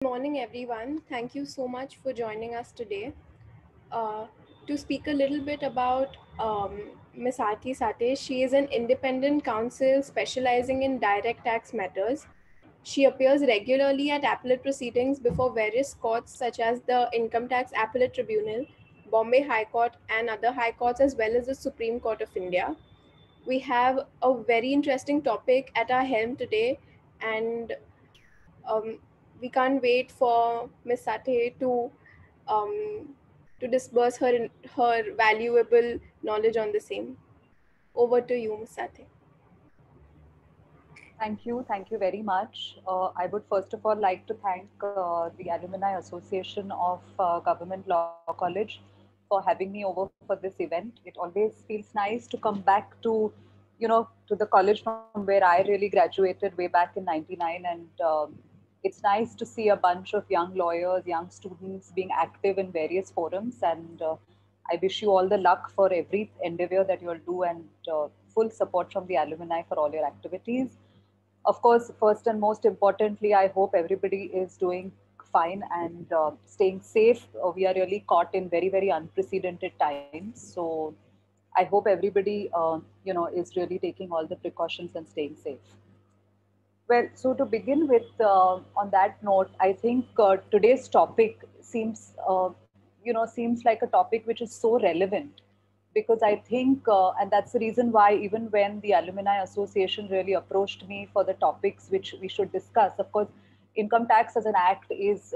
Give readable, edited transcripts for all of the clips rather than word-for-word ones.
Morning, everyone. Thank you so much for joining us today uh, to speak a little bit about Ms. Aarti Sate. She is an independent counsel specializing in direct tax matters. She appears regularly at appellate proceedings before various courts such as the Income Tax Appellate Tribunal, Bombay High Court, and other high courts, as well as the Supreme Court of India. We have a very interesting topic at our helm today, and um, we can't wait for Miss Sathe um, to disburse her valuable knowledge on the same. Over to you, Miss Sathe. Thank you. Thank you very much. I would first of all like to thank the Alumni Association of Government Law College for having me over for this event. It always feels nice to come back to the college from where I really graduated way back in '99, and it's nice to see a bunch of young lawyers, young students being active in various forums, and I wish you all the luck for every endeavor that you'll do and full support from the alumni for all your activities. Of course, first and most importantly, I hope everybody is doing fine and staying safe. We are really caught in very, very unprecedented times. So I hope everybody is really taking all the precautions and staying safe. Well, so to begin with, on that note, I think today's topic seems like a topic which is so relevant because I think, and that's the reason why even when the Alumni Association really approached me for the topics which we should discuss, of course, income tax as an act is,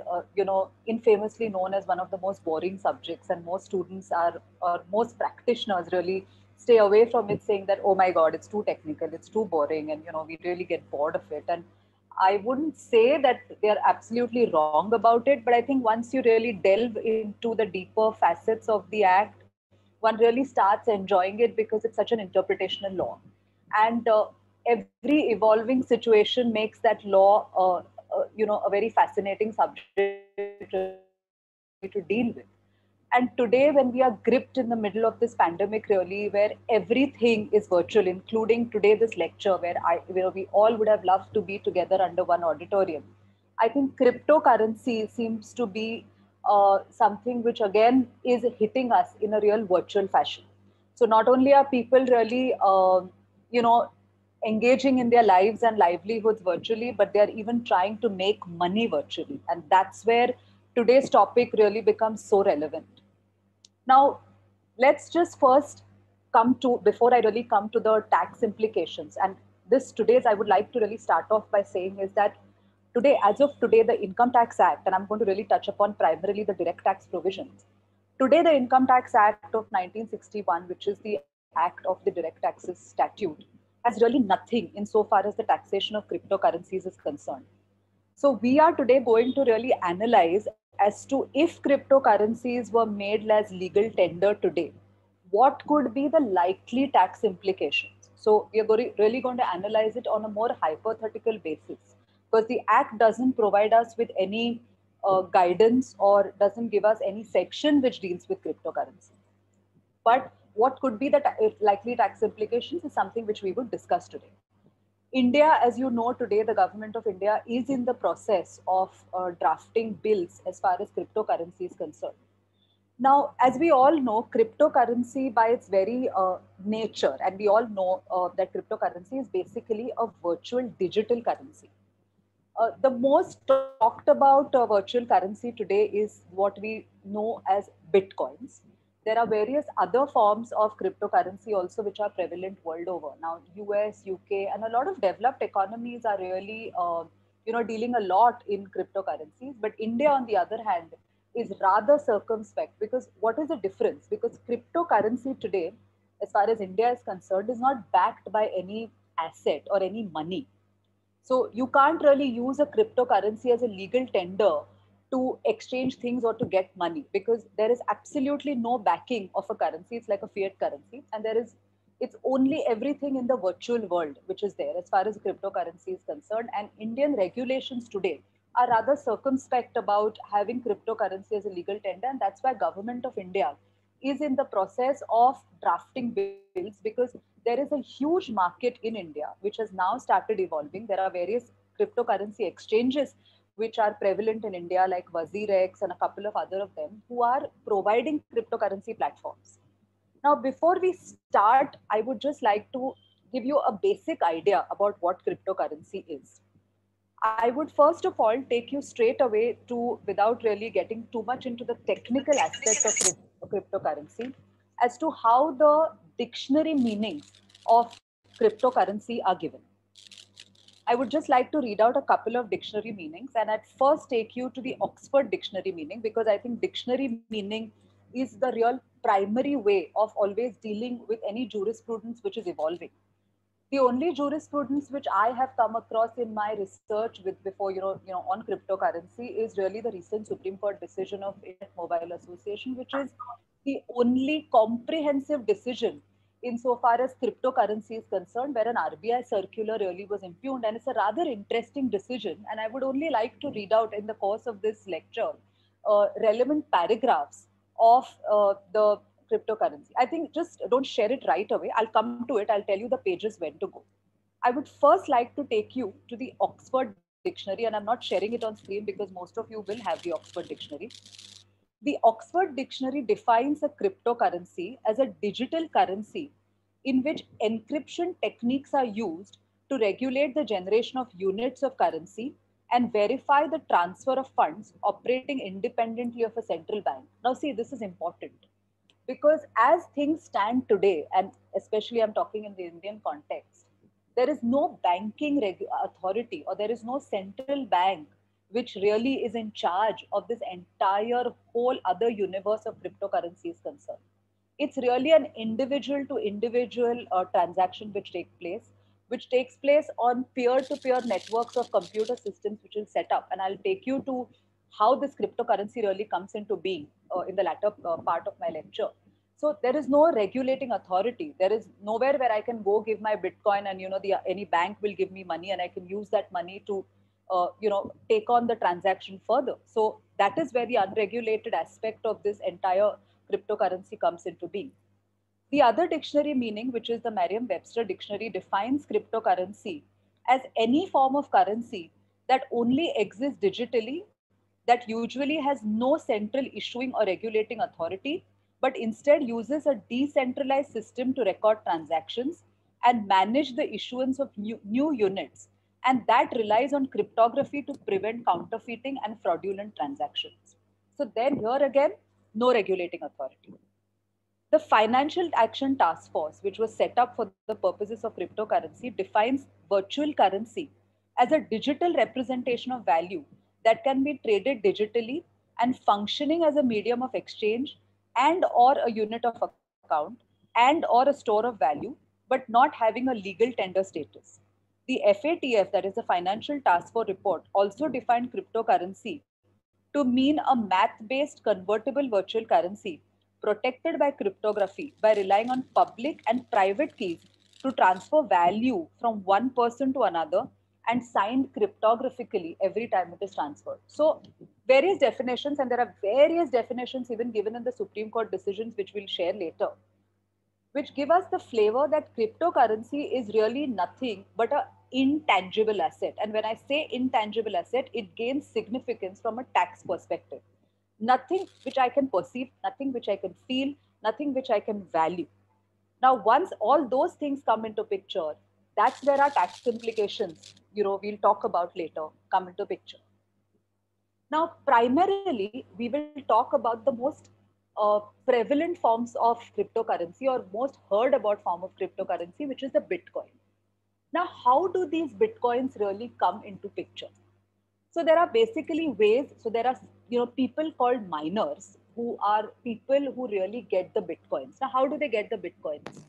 infamously known as one of the most boring subjects, and most students are, or most practitioners really stay away from it, saying that, oh my God, it's too technical, it's too boring, and we really get bored of it. And I wouldn't say that they're absolutely wrong about it, but I think once you really delve into the deeper facets of the act, one really starts enjoying it because it's such an interpretational law. And every evolving situation makes that law, a very fascinating subject really to deal with. And today, when we are gripped in the middle of this pandemic, really, where everything is virtual, including today this lecture, we all would have loved to be together under one auditorium. I think cryptocurrency seems to be something which again is hitting us in a real virtual fashion. So not only are people really, you know, engaging in their lives and livelihoods virtually, but they are even trying to make money virtually, and that's where today's topic really becomes so relevant. Now, let's just first come to, before I really come to the tax implications, and this today's I would like to really start off by saying is that today, as of today, the Income Tax Act, and I'm going to really touch upon primarily the direct tax provisions. Today, the Income Tax Act of 1961, which is the act of the direct taxes statute, has really nothing insofar as the taxation of cryptocurrencies is concerned. So we are today going to really analyze as to if cryptocurrencies were made as legal tender today, what could be the likely tax implications. So we are really going to analyze it on a more hypothetical basis because the act doesn't provide us with any guidance or doesn't give us any section which deals with cryptocurrency. But what could be the likely tax implications is something which we would discuss today. India, as you know, today the government of India is in the process of drafting bills as far as cryptocurrency is concerned. Now, as we all know, cryptocurrency by its very nature, and we all know that cryptocurrency is basically a virtual digital currency. The most talked about virtual currency today is what we know as bitcoins. There are various other forms of cryptocurrency also which are prevalent world over. Now, US, UK, and a lot of developed economies are really, dealing a lot in cryptocurrencies. But India, on the other hand, is rather circumspect because what is the difference? Because cryptocurrency today, as far as India is concerned, is not backed by any asset or any money. So you can't really use a cryptocurrency as a legal tender to exchange things or to get money because there is absolutely no backing of a currency. It's like a fiat currency, and it's only everything in the virtual world which is there as far as cryptocurrency is concerned. And Indian regulations today are rather circumspect about having cryptocurrency as a legal tender, and that's why Government of India is in the process of drafting bills because there is a huge market in India which has now started evolving. There are various cryptocurrency exchanges which are prevalent in India, like WazirX and a couple of other of them, who are providing cryptocurrency platforms. Now, before we start, I would just like to give you a basic idea about what cryptocurrency is. I would first of all take you straight away to, without really getting too much into the technical aspect of cryptocurrency, as to how the dictionary meanings of cryptocurrency are given. I would just like to read out a couple of dictionary meanings and at first take you to the Oxford Dictionary meaning, because I think dictionary meaning is the real primary way of always dealing with any jurisprudence which is evolving. The only jurisprudence which I have come across in my research with before on cryptocurrency is really the recent Supreme Court decision of Internet Mobile Association, which is the only comprehensive decision insofar as cryptocurrency is concerned, where an RBI circular really was impugned, and it's a rather interesting decision. And I would only like to read out in the course of this lecture relevant paragraphs of the cryptocurrency. I think just don't share it right away. I'll come to it. I'll tell you the pages when to go. I would first like to take you to the Oxford Dictionary, and I'm not sharing it on screen because most of you will have the Oxford Dictionary. The Oxford Dictionary defines a cryptocurrency as a digital currency in which encryption techniques are used to regulate the generation of units of currency and verify the transfer of funds operating independently of a central bank. Now, see, this is important because as things stand today, and especially I'm talking in the Indian context, there is no banking authority or there is no central bank which really is in charge of this entire whole other universe of cryptocurrency is concerned. It's really an individual to individual transaction which takes place on peer-to-peer networks of computer systems which will set up. And I'll take you to how this cryptocurrency really comes into being in the latter part of my lecture. So there is no regulating authority. There is nowhere where I can go give my Bitcoin and any bank will give me money and I can use that money to take on the transaction further. So that is where the unregulated aspect of this entire cryptocurrency comes into being. The other dictionary meaning, which is the Merriam-Webster dictionary, defines cryptocurrency as any form of currency that only exists digitally, that usually has no central issuing or regulating authority, but instead uses a decentralized system to record transactions and manage the issuance of new units. And that relies on cryptography to prevent counterfeiting and fraudulent transactions. So then here again, no regulating authority. The Financial Action Task Force, which was set up for the purposes of cryptocurrency, defines virtual currency as a digital representation of value that can be traded digitally and functioning as a medium of exchange and or a unit of account and or a store of value, but not having a legal tender status. The FATF, that is the Financial Task Force report, also defined cryptocurrency to mean a math-based convertible virtual currency protected by cryptography by relying on public and private keys to transfer value from one person to another and signed cryptographically every time it is transferred. So various definitions, and there are various definitions even given in the Supreme Court decisions, which we'll share later, which give us the flavor that cryptocurrency is really nothing but a intangible asset. And when I say intangible asset, it gains significance from a tax perspective. Nothing which I can perceive, nothing which I can feel, nothing which I can value. Now, once all those things come into picture, that's where our tax implications, we'll talk about later, come into picture. Now, primarily, we will talk about the most prevalent forms of cryptocurrency or most heard about form of cryptocurrency, which is the Bitcoin. Now, how do these Bitcoins really come into picture? So there are basically ways. So there are people called miners who are people who really get the Bitcoins. Now, how do they get the Bitcoins?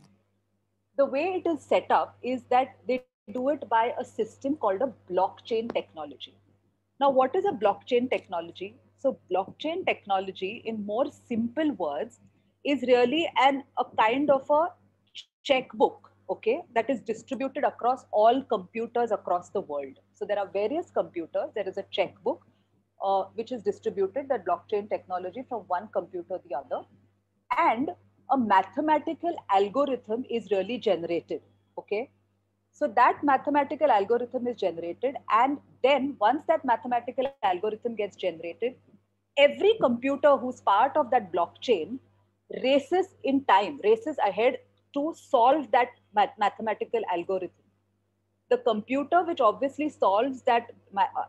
The way it is set up is that they do it by a system called a blockchain technology. Now, what is a blockchain technology? So blockchain technology, in more simple words, is really a kind of a checkbook, okay, that is distributed across all computers across the world. So there are various computers. There is a checkbook which is distributed, that blockchain technology, from one computer to the other, and a mathematical algorithm is really generated, okay. So that mathematical algorithm is generated, and then once that mathematical algorithm gets generated, every computer who's part of that blockchain races in time, races ahead to solve that mathematical algorithm. The computer which obviously solves that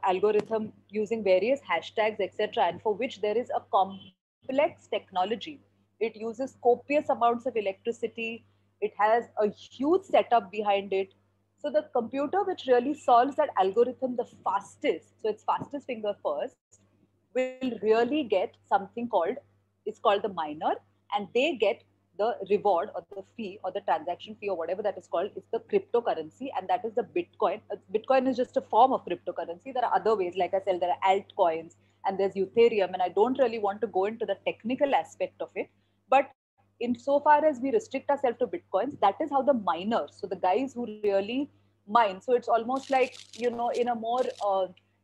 algorithm using various hashtags, etc., and for which there is a complex technology. It uses copious amounts of electricity. It has a huge setup behind it. So the computer which really solves that algorithm the fastest, so its fastest finger first, will really get something called, it's called the miner, and they get the reward or the fee or the transaction fee or whatever that is called is the cryptocurrency, and that is the Bitcoin. Bitcoin is just a form of cryptocurrency. There are other ways, like I said, there are altcoins and there's Ethereum, and I don't really want to go into the technical aspect of it. But insofar as we restrict ourselves to Bitcoins, that is how the miners, so the guys who really mine, so it's almost like, in a more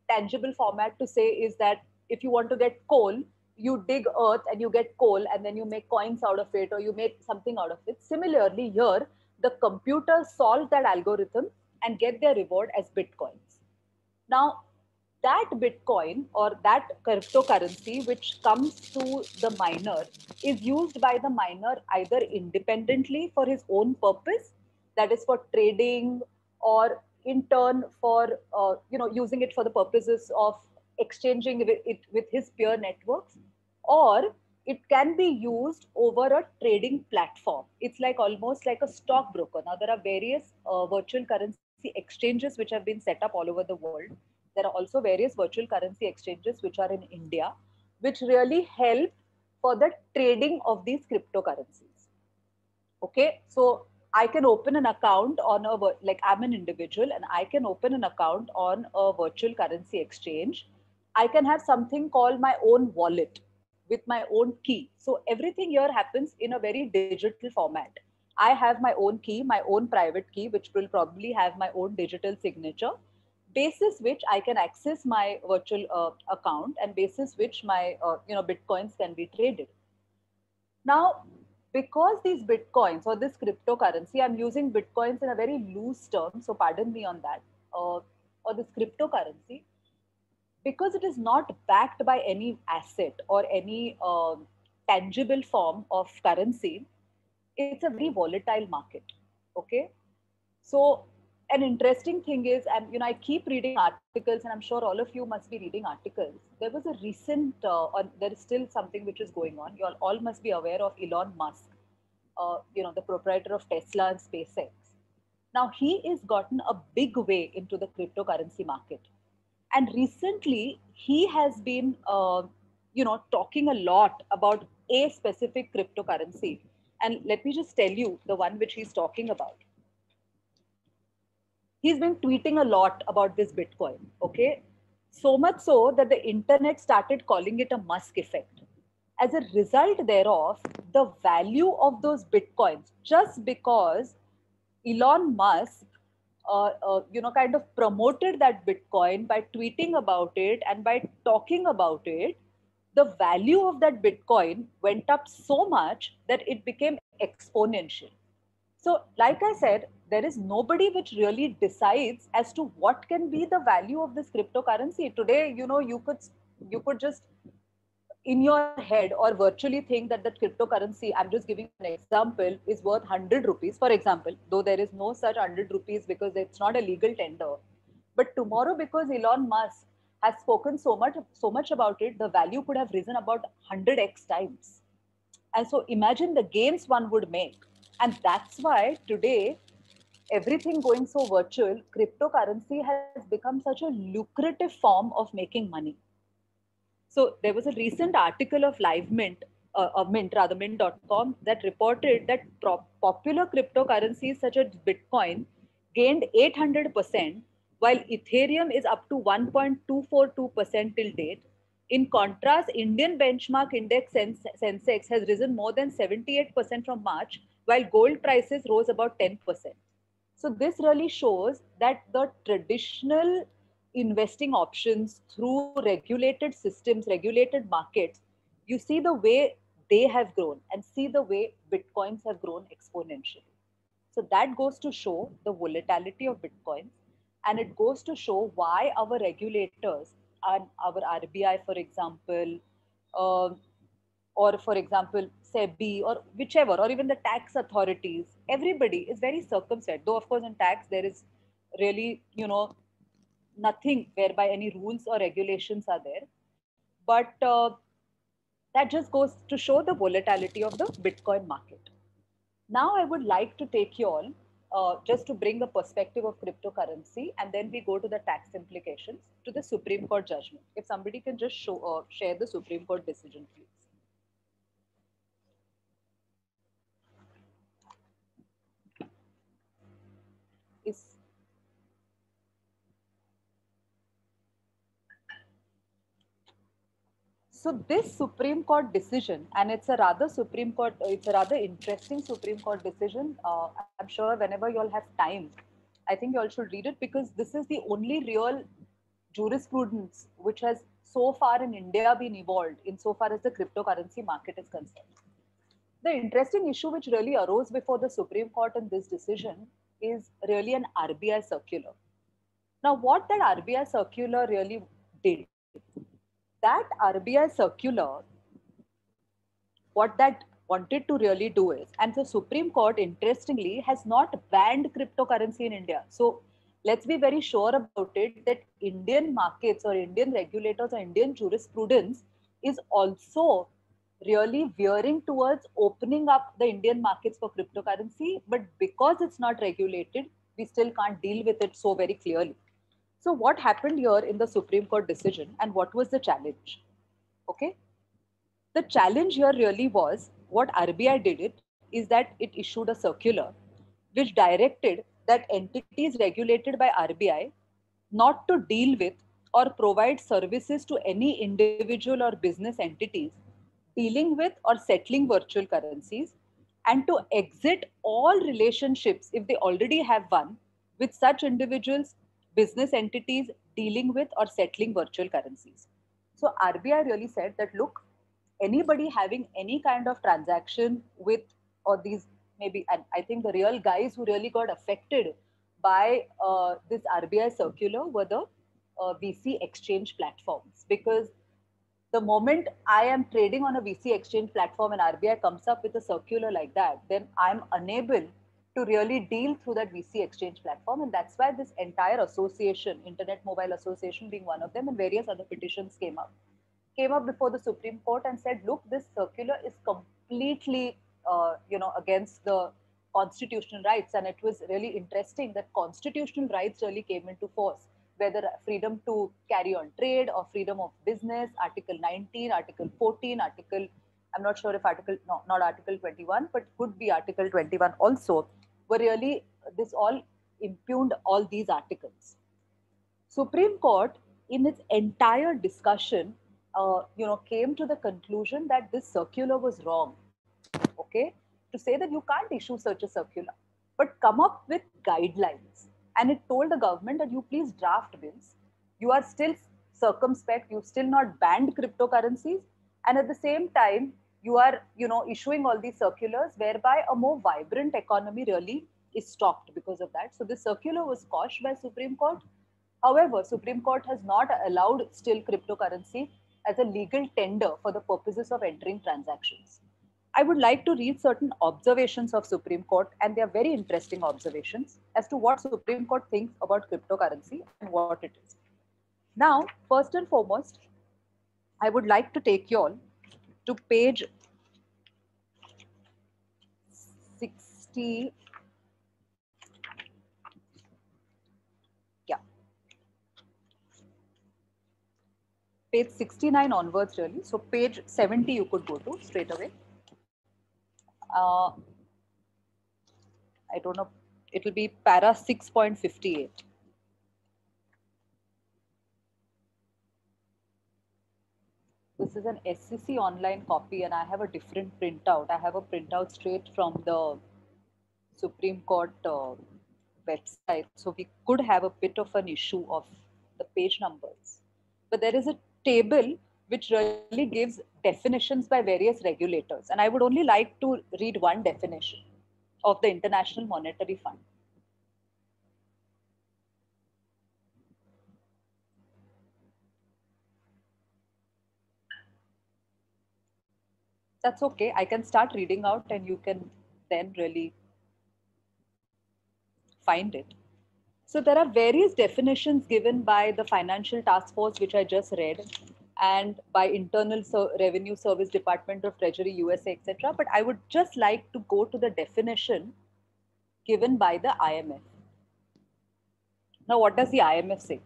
tangible format to say is that if you want to get coal, you dig earth and you get coal, and then you make coins out of it or you make something out of it. Similarly, here, the computers solve that algorithm and get their reward as Bitcoins. Now, that Bitcoin or that cryptocurrency which comes to the miner is used by the miner either independently for his own purpose, that is for trading, or in turn for using it for the purposes of exchanging it with his peer networks, or it can be used over a trading platform. It's like almost like a stockbroker. Now, there are various virtual currency exchanges which have been set up all over the world. There are also various virtual currency exchanges which are in India, which really help for the trading of these cryptocurrencies. Okay, so I can open an account on a, like I'm an individual and I can open an account on a virtual currency exchange. I can have something called my own wallet with my own key. So everything here happens in a very digital format. I have my own key, my own private key, which will probably have my own digital signature, basis which I can access my virtual account, and basis which my bitcoins can be traded. Now, because these bitcoins or this cryptocurrency, I'm using bitcoins in a very loose term, so pardon me on that, or this cryptocurrency, because it is not backed by any asset or any tangible form of currency, it's a very volatile market. Okay, so an interesting thing is, and I keep reading articles, and I'm sure all of you must be reading articles. There was a recent, or there is still something which is going on. You all must be aware of Elon Musk, the proprietor of Tesla and SpaceX. Now he is gotten a big way into the cryptocurrency market, and recently he has been, talking a lot about a specific cryptocurrency. And let me just tell you the one which he's talking about. He's been tweeting a lot about this Bitcoin, okay? So much so that the internet started calling it a Musk effect. As a result thereof, the value of those Bitcoins, just because Elon Musk, kind of promoted that Bitcoin by tweeting about it and by talking about it, the value of that Bitcoin went up so much that it became exponential. So, like I said, there is nobody which really decides as to what can be the value of this cryptocurrency. Today, you could just in your head or virtually think that that cryptocurrency, I'm just giving you an example, is worth 100 rupees, for example, though there is no such 100 rupees because it's not a legal tender. But tomorrow, because Elon Musk has spoken so much about it, the value could have risen about 100x times. And so imagine the gains one would make. And that's why today, everything going so virtual, cryptocurrency has become such a lucrative form of making money. So there was a recent article of Mint.com, that reported that popular cryptocurrencies such as Bitcoin gained 800%, while Ethereum is up to 1.242% till date. In contrast, Indian benchmark index Sensex has risen more than 78% from March, while gold prices rose about 10%. So this really shows that the traditional investing options through regulated systems, regulated markets, you see the way they have grown and see the way Bitcoins have grown exponentially. So that goes to show the volatility of Bitcoin, and it goes to show why our regulators and our RBI, for example, uh, or for example, SEBI or whichever, or even the tax authorities, everybody is very circumspect. Though, of course, in tax, there is really, nothing whereby any rules or regulations are there. But that just goes to show the volatility of the Bitcoin market. Now, I would like to take you all just to bring the perspective of cryptocurrency, and then we go to the tax implications to the Supreme Court judgment. If somebody can just share the Supreme Court decision, please. Is So this Supreme Court decision, and it's a rather interesting Supreme Court decision. I'm sure whenever you all have time, I think you all should read it, because this is the only real jurisprudence which has so far in India been evolved insofar as the cryptocurrency market is concerned. The interesting issue which really arose before the Supreme Court in this decision is really an RBI circular. Now, what that RBI circular really did, that RBI circular, what that wanted to really do is, and the Supreme Court, interestingly, has not banned cryptocurrency in India. So let's be very sure about it that Indian markets or Indian regulators or Indian jurisprudence is also really veering towards opening up the Indian markets for cryptocurrency. But because it's not regulated, we still can't deal with it so very clearly. So, what happened here in the Supreme Court decision, and what was the challenge? Okay, the challenge here really was, what RBI did is that it issued a circular which directed that entities regulated by RBI not to deal with or provide services to any individual or business entities dealing with or settling virtual currencies, and to exit all relationships, if they already have one, with such individuals, business entities dealing with or settling virtual currencies. So RBI really said that, look, anybody having any kind of transaction with, or these maybe, and I think the real guys who really got affected by this RBI circular were the VC exchange platforms. Because the moment I am trading on a VC exchange platform and RBI comes up with a circular like that, then I'm unable to really deal through that VC exchange platform. And that's why this entire association, Internet Mobile Association being one of them, and various other petitions came up before the Supreme Court and said, look, this circular is completely, against the constitutional rights. And it was really interesting that constitutional rights really came into force, whether freedom to carry on trade or freedom of business, Article 19, Article 14, I'm not sure if no, not Article 21, but could be Article 21 also, were really, this all impugned all these articles. Supreme Court, in its entire discussion, came to the conclusion that this circular was wrong. Okay, to say that you can't issue such a circular, but come up with guidelines. And it told the government that you please draft bills. You are still circumspect. You've still not banned cryptocurrencies, and at the same time, you are, issuing all these circulars whereby a more vibrant economy really is stopped because of that. So this circular was quashed by Supreme Court. However, Supreme Court has not allowed still cryptocurrency as a legal tender for the purposes of entering transactions. I would like to read certain observations of Supreme Court, and they are very interesting observations as to what Supreme Court thinks about cryptocurrency and what it is. Now, first and foremost, I would like to take you all to page 60. Yeah. Page 69 onwards, really. So page 70 you could go to straight away. I don't know, it will be para 6.58. This is an SCC online copy, and I have a different printout. I have a printout straight from the Supreme Court website. So we could have a bit of an issue of the page numbers. But there is a table which really gives definitions by various regulators. And I would only like to read one definition. of the International Monetary Fund. That's okay. I can start reading out and you can then really find it. So there are various definitions given by the Financial Task Force, which I just read, and by Internal Revenue Service Department of Treasury, USA, etc. But I would just like to go to the definition given by the IMF. Now, what does the IMF say?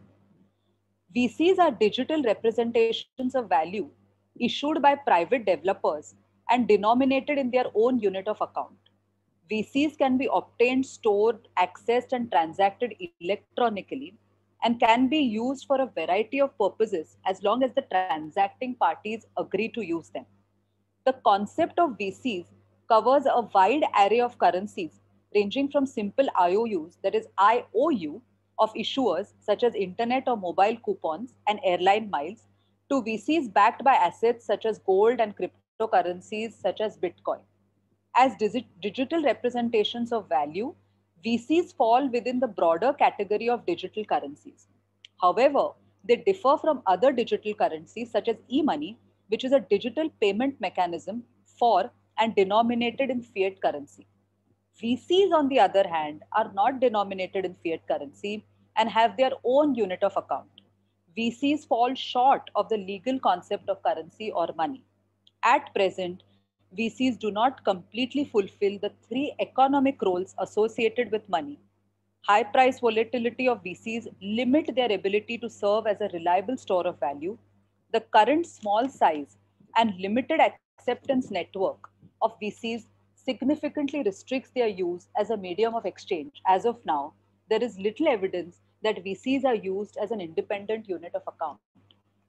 VCs are digital representations of value issued by private developers and denominated in their own unit of account. VCs can be obtained, stored, accessed, and transacted electronically and can be used for a variety of purposes as long as the transacting parties agree to use them. The concept of VCs covers a wide array of currencies ranging from simple IOUs, that is IOU, of issuers such as internet or mobile coupons and airline miles, to VCs backed by assets such as gold and cryptocurrencies such as Bitcoin. As digital representations of value, VCs fall within the broader category of digital currencies. However, they differ from other digital currencies such as e money, which is a digital payment mechanism for and denominated in fiat currency. VCs, on the other hand, are not denominated in fiat currency and have their own unit of account. VCs fall short of the legal concept of currency or money. At present, VCs do not completely fulfill the three economic roles associated with money. High price volatility of VCs limit their ability to serve as a reliable store of value. The current small size and limited acceptance network of VCs significantly restricts their use as a medium of exchange. As of now, there is little evidence that VCs are used as an independent unit of account.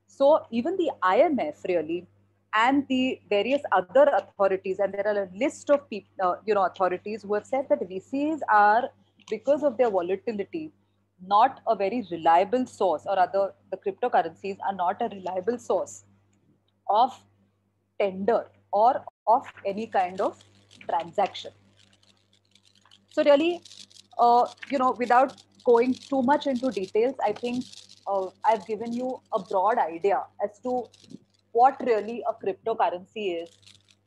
So even the IMF really and the various other authorities, and there are a list of people, authorities who have said that VCs are, because of their volatility, not a very reliable source, or other the cryptocurrencies are not a reliable source of tender or of any kind of transaction. So really, without going too much into details, I think I've given you a broad idea as to what really a cryptocurrency is,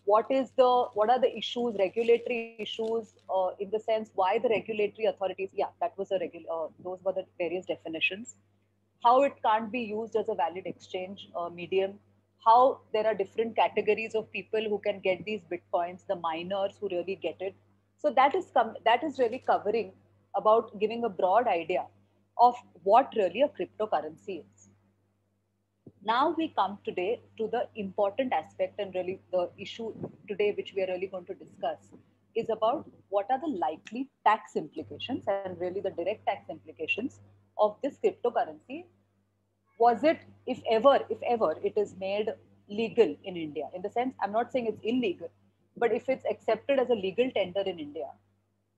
what are the issues, regulatory issues, in the sense why the regulatory authorities, yeah, that was those were the various definitions, how it can't be used as a valid exchange medium, how there are different categories of people who can get these bitcoins, the miners who really get it. So that is really covering about giving a broad idea of what really a cryptocurrency is. Now we come today to the important aspect, and really the issue today which we are really going to discuss is about what are the likely tax implications and really the direct tax implications of this cryptocurrency. Was it, if ever it is made legal in India, in the sense I'm not saying it's illegal, but if it's accepted as a legal tender in India,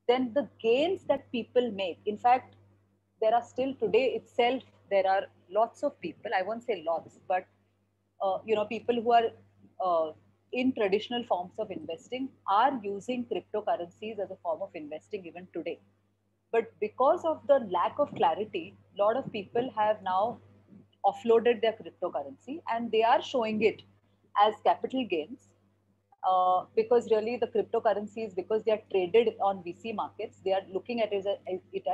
then the gains that people make, in fact, there are still today itself, there are lots of people, I won't say lots, but people who are in traditional forms of investing are using cryptocurrencies as a form of investing even today. But because of the lack of clarity, a lot of people have now offloaded their cryptocurrency and they are showing it as capital gains, because really the cryptocurrencies, because they are traded on VC markets, they are looking at it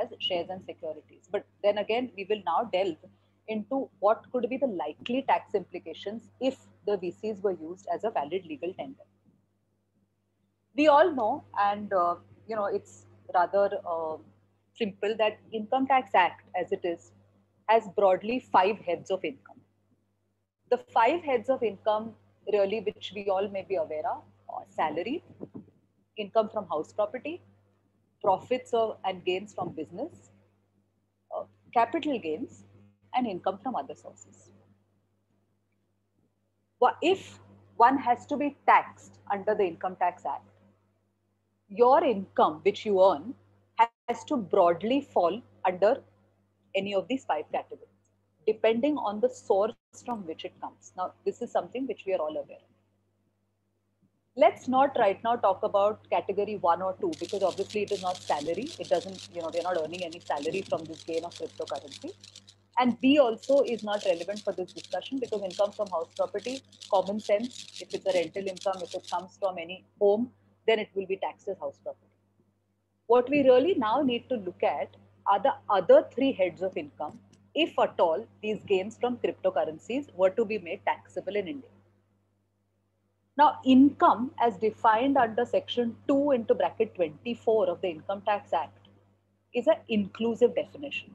as shares and securities. But then again, we will now delve into what could be the likely tax implications if the VCs were used as a valid legal tender. We all know, and it's rather simple, that Income Tax Act, as it is, has broadly 5 heads of income. The 5 heads of income, really, which we all may be aware of, are salary, income from house property, profits and gains from business, capital gains, and income from other sources. If one has to be taxed under the Income Tax Act, your income which you earn has to broadly fall under any of these 5 categories, depending on the source from which it comes. Now, this is something which we are all aware of. Let's not right now talk about category 1 or 2 because obviously it is not salary. It doesn't, they're not earning any salary from this gain of cryptocurrency. And B also is not relevant for this discussion because income from house property, common sense, if it's a rental income, if it comes from any home, then it will be taxed as house property. What we really now need to look at are the other three heads of income, if at all these gains from cryptocurrencies were to be made taxable in India. Now, income as defined under section 2 into bracket 24 of the Income Tax Act is an inclusive definition.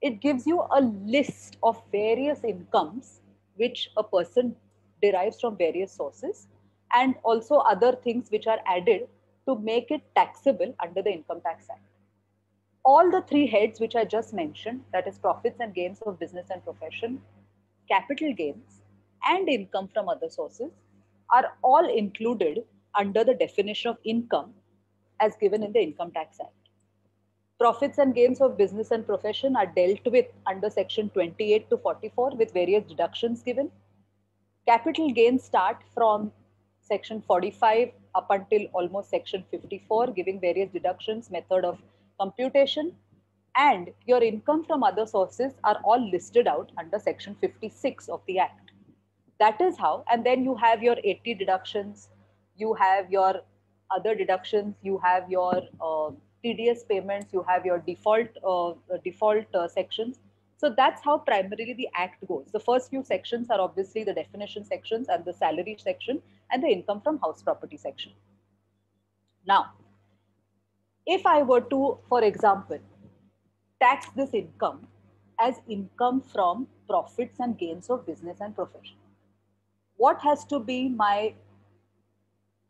It gives you a list of various incomes which a person derives from various sources and also other things which are added to make it taxable under the Income Tax Act. All the three heads which I just mentioned, that is profits and gains of business and profession, capital gains, and income from other sources, are all included under the definition of income as given in the Income Tax Act. Profits and gains of business and profession are dealt with under section 28 to 44 with various deductions given. Capital gains start from section 45 up until almost section 54, giving various deductions, method of computation, and your income from other sources are all listed out under section 56 of the Act. That is how, and then you have your 80 deductions, you have your other deductions, you have your TDS payments, you have your default sections. So that's how primarily the Act goes. The first few sections are obviously the definition sections and the salary section and the income from house property section. Now, if I were to, for example, tax this income as income from profits and gains of business and profession, what has to be my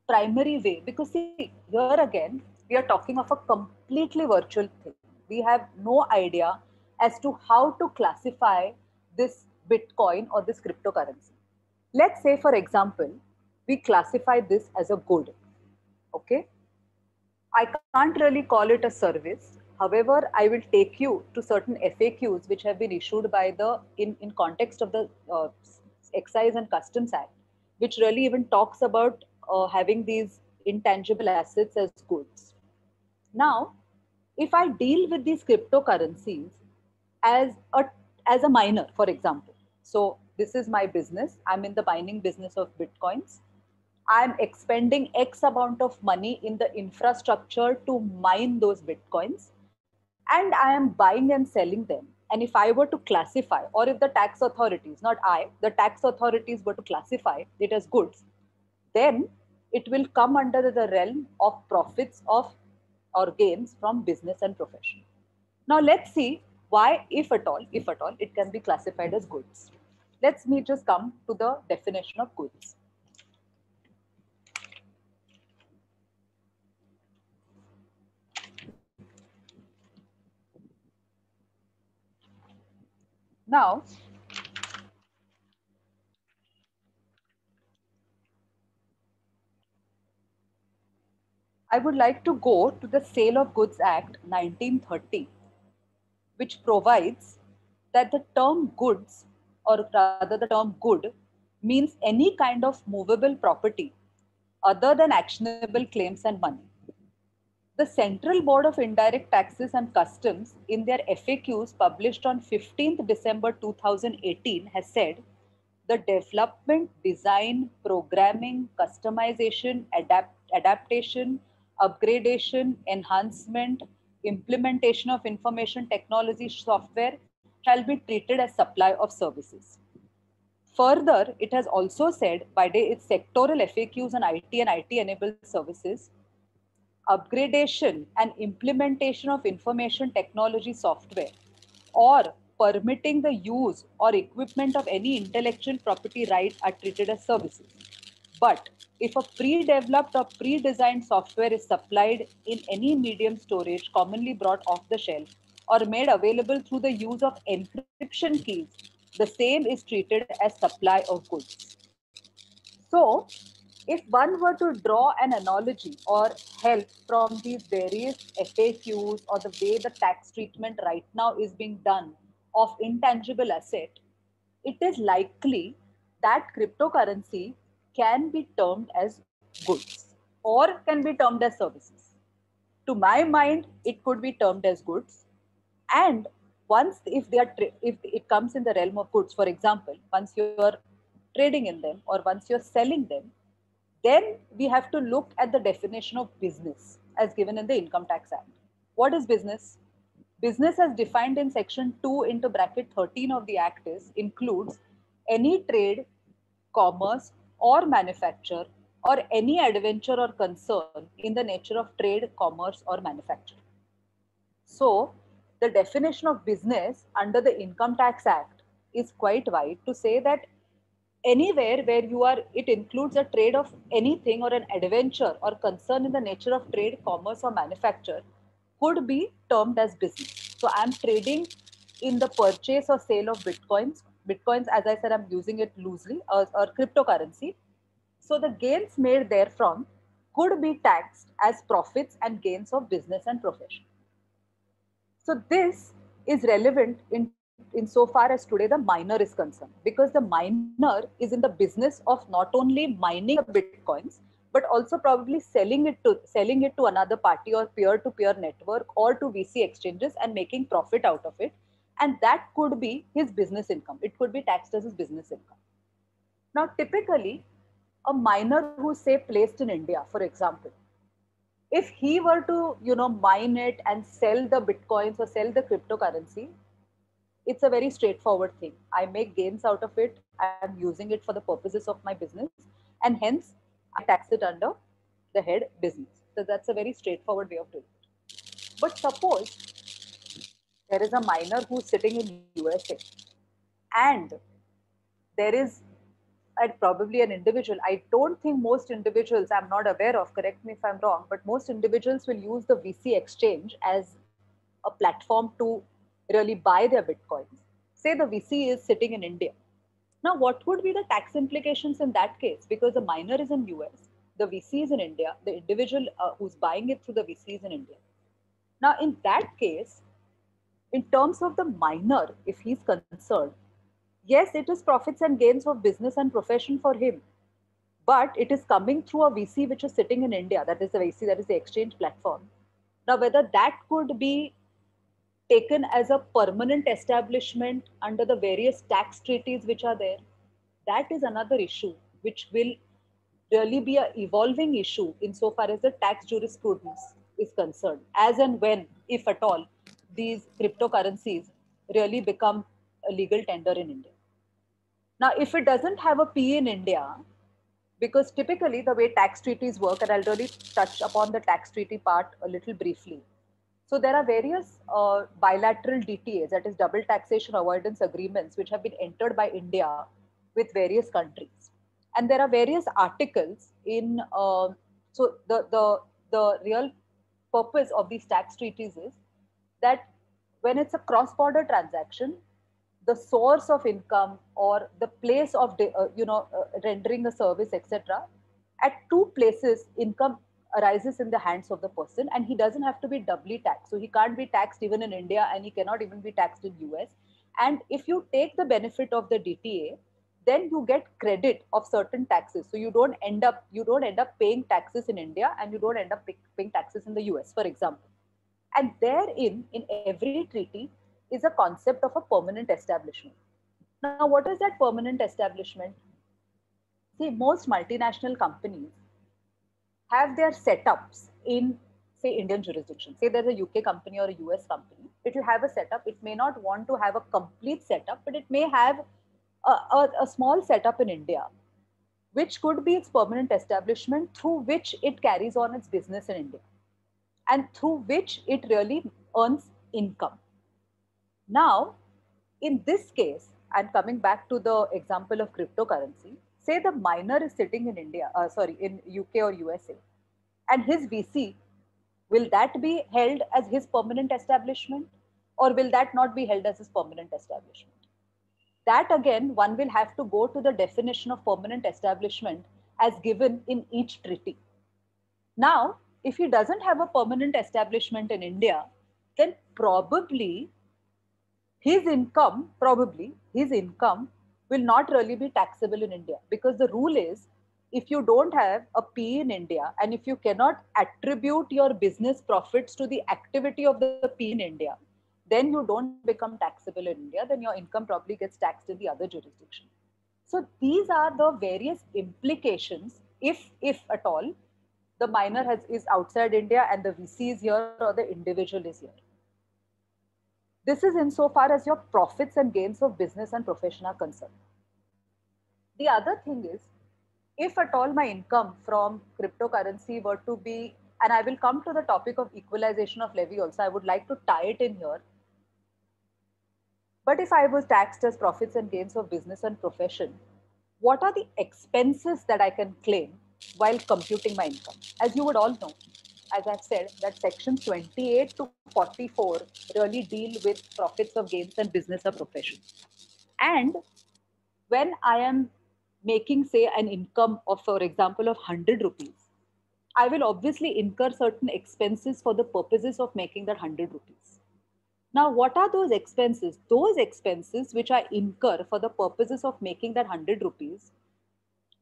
primary way? Because see, here again, we are talking of a completely virtual thing. We have no idea as to how to classify this Bitcoin or this cryptocurrency. Let's say, for example, we classify this as a good. Okay. I can't really call it a service. However, I will take you to certain FAQs which have been issued by the in context of the Excise and Customs Act, which really even talks about having these intangible assets as goods. Now, if I deal with these cryptocurrencies as a miner, for example, so this is my business. I'm in the mining business of Bitcoins. I'm expending X amount of money in the infrastructure to mine those Bitcoins, and I am buying and selling them. And if I were to classify, or if the tax authorities, not I, the tax authorities were to classify it as goods, then it will come under the realm of profits of or gains from business and profession. Now let's see why, if at all, it can be classified as goods. Let's me just come to the definition of goods. Now, I would like to go to the Sale of Goods Act 1930, which provides that the term goods, or rather the term good, means any kind of movable property other than actionable claims and money. The Central Board of Indirect Taxes and Customs, in their FAQs published on 15th December 2018, has said the development, design, programming, customization, adaptation, upgradation, enhancement, implementation of information technology software shall be treated as supply of services. Further, it has also said by its sectoral FAQs on IT and IT enabled services, upgradation and implementation of information technology software, or permitting the use or equipment of any intellectual property right are treated as services. But if a pre-developed or pre-designed software is supplied in any medium storage commonly brought off the shelf or made available through the use of encryption keys, the same is treated as supply of goods. So, if one were to draw an analogy or help from these various FAQs or the way the tax treatment right now is being done of intangible asset, it is likely that cryptocurrency can be termed as goods or can be termed as services. To my mind, it could be termed as goods. And once, if they are, if it comes in the realm of goods, for example, once you're trading in them or once you're selling them, then we have to look at the definition of business as given in the Income Tax Act. What is business? Business as defined in section 2 into bracket 13 of the act is includes any trade, commerce or manufacture or any adventure or concern in the nature of trade, commerce or manufacture. So the definition of business under the Income Tax Act is quite wide to say that anywhere where you are, it includes a trade of anything or an adventure or concern in the nature of trade, commerce, or manufacture could be termed as business. So I'm trading in the purchase or sale of bitcoins. Bitcoins, as I said, I'm using it loosely, or cryptocurrency. So the gains made therefrom could be taxed as profits and gains of business and profession. So this is relevant in so far as today the miner is concerned, because the miner is in the business of not only mining the bitcoins but also probably selling it to another party or peer-to-peer network or to VC exchanges and making profit out of it, and that could be his business income. It could be taxed as his business income. Now, typically, a miner who's say placed in India, for example, if he were to mine it and sell the bitcoins or sell the cryptocurrency, it's a very straightforward thing. I make gains out of it. I'm using it for the purposes of my business, and hence I tax it under the head business. So that's a very straightforward way of doing it. But suppose there is a miner who's sitting in USA, and there is probably an individual. I don't think most individuals, I'm not aware of, correct me if I'm wrong, but most individuals will use the VC exchange as a platform to really buy their bitcoins. Say the VC is sitting in India. Now, what would be the tax implications in that case? Because the miner is in US, the VC is in India, the individual who's buying it through the VC is in India. Now, in that case, in terms of the miner, if he's concerned, yes, it is profits and gains of business and profession for him, but it is coming through a VC which is sitting in India. That is the VC, that is the exchange platform. Now, whether that could be taken as a permanent establishment under the various tax treaties which are there, that is another issue which will really be an evolving issue insofar as the tax jurisprudence is concerned, as and when, if at all, these cryptocurrencies really become a legal tender in India. Now, if it doesn't have a P in India, because typically the way tax treaties work, and I'll really touch upon the tax treaty part a little briefly. So there are various bilateral DTAs, that is double taxation avoidance agreements, which have been entered by India with various countries. And there are various articles in, so the real purpose of these tax treaties is that when it's a cross-border transaction, the source of income or the place of rendering a service, etc., at two places income arises in the hands of the person, and he doesn't have to be doubly taxed. So he can't be taxed even in India, and he cannot even be taxed in US. And if you take the benefit of the DTA, then you get credit of certain taxes. So you don't end up paying taxes in India, and you don't end up paying taxes in the US, for example. And therein, in every treaty, is a concept of a permanent establishment. Now, what is that permanent establishment? See, most multinational companies have their setups in, say, Indian jurisdiction. Say there's a UK company or a US company. It will have a setup. It may not want to have a complete setup, but it may have a small setup in India, which could be its permanent establishment through which it carries on its business in India and through which it really earns income. Now, in this case, and coming back to the example of cryptocurrency, say the miner is sitting in in UK or USA, and his VC, will that be held as his permanent establishment, or will that not be held as his permanent establishment? That again, one will have to go to the definition of permanent establishment as given in each treaty. Now, if he doesn't have a permanent establishment in India, then probably his income will not really be taxable in India, because the rule is if you don't have a P in India, and if you cannot attribute your business profits to the activity of the P in India, then you don't become taxable in India, then your income probably gets taxed in the other jurisdiction. So these are the various implications if at all, the minor is outside India and the VC is here or the individual is here. This is insofar as your profits and gains of business and profession are concerned. The other thing is, if at all my income from cryptocurrency were to be, and I will come to the topic of equalization of levy also, I would like to tie it in here. But if I was taxed as profits and gains of business and profession, what are the expenses that I can claim while computing my income? As you would all know, as I've said, that section 28 to 44 really deal with profits of gains and business or profession. And when I am making, say, an income of, for example, of 100 rupees, I will obviously incur certain expenses for the purposes of making that 100 rupees. Now, what are those expenses? Those expenses which I incur for the purposes of making that 100 rupees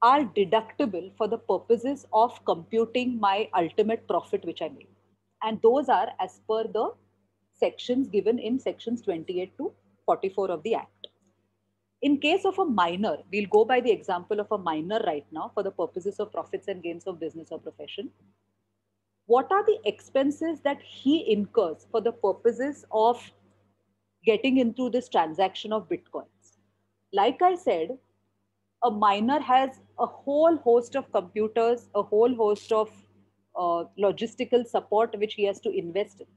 are deductible for the purposes of computing my ultimate profit which I make. And those are as per the sections given in sections 28 to 44 of the Act. In case of a minor, we'll go by the example of a minor right now for the purposes of profits and gains of business or profession. What are the expenses that he incurs for the purposes of getting into this transaction of Bitcoins? Like I said, a miner has a whole host of computers, a whole host of logistical support which he has to invest in.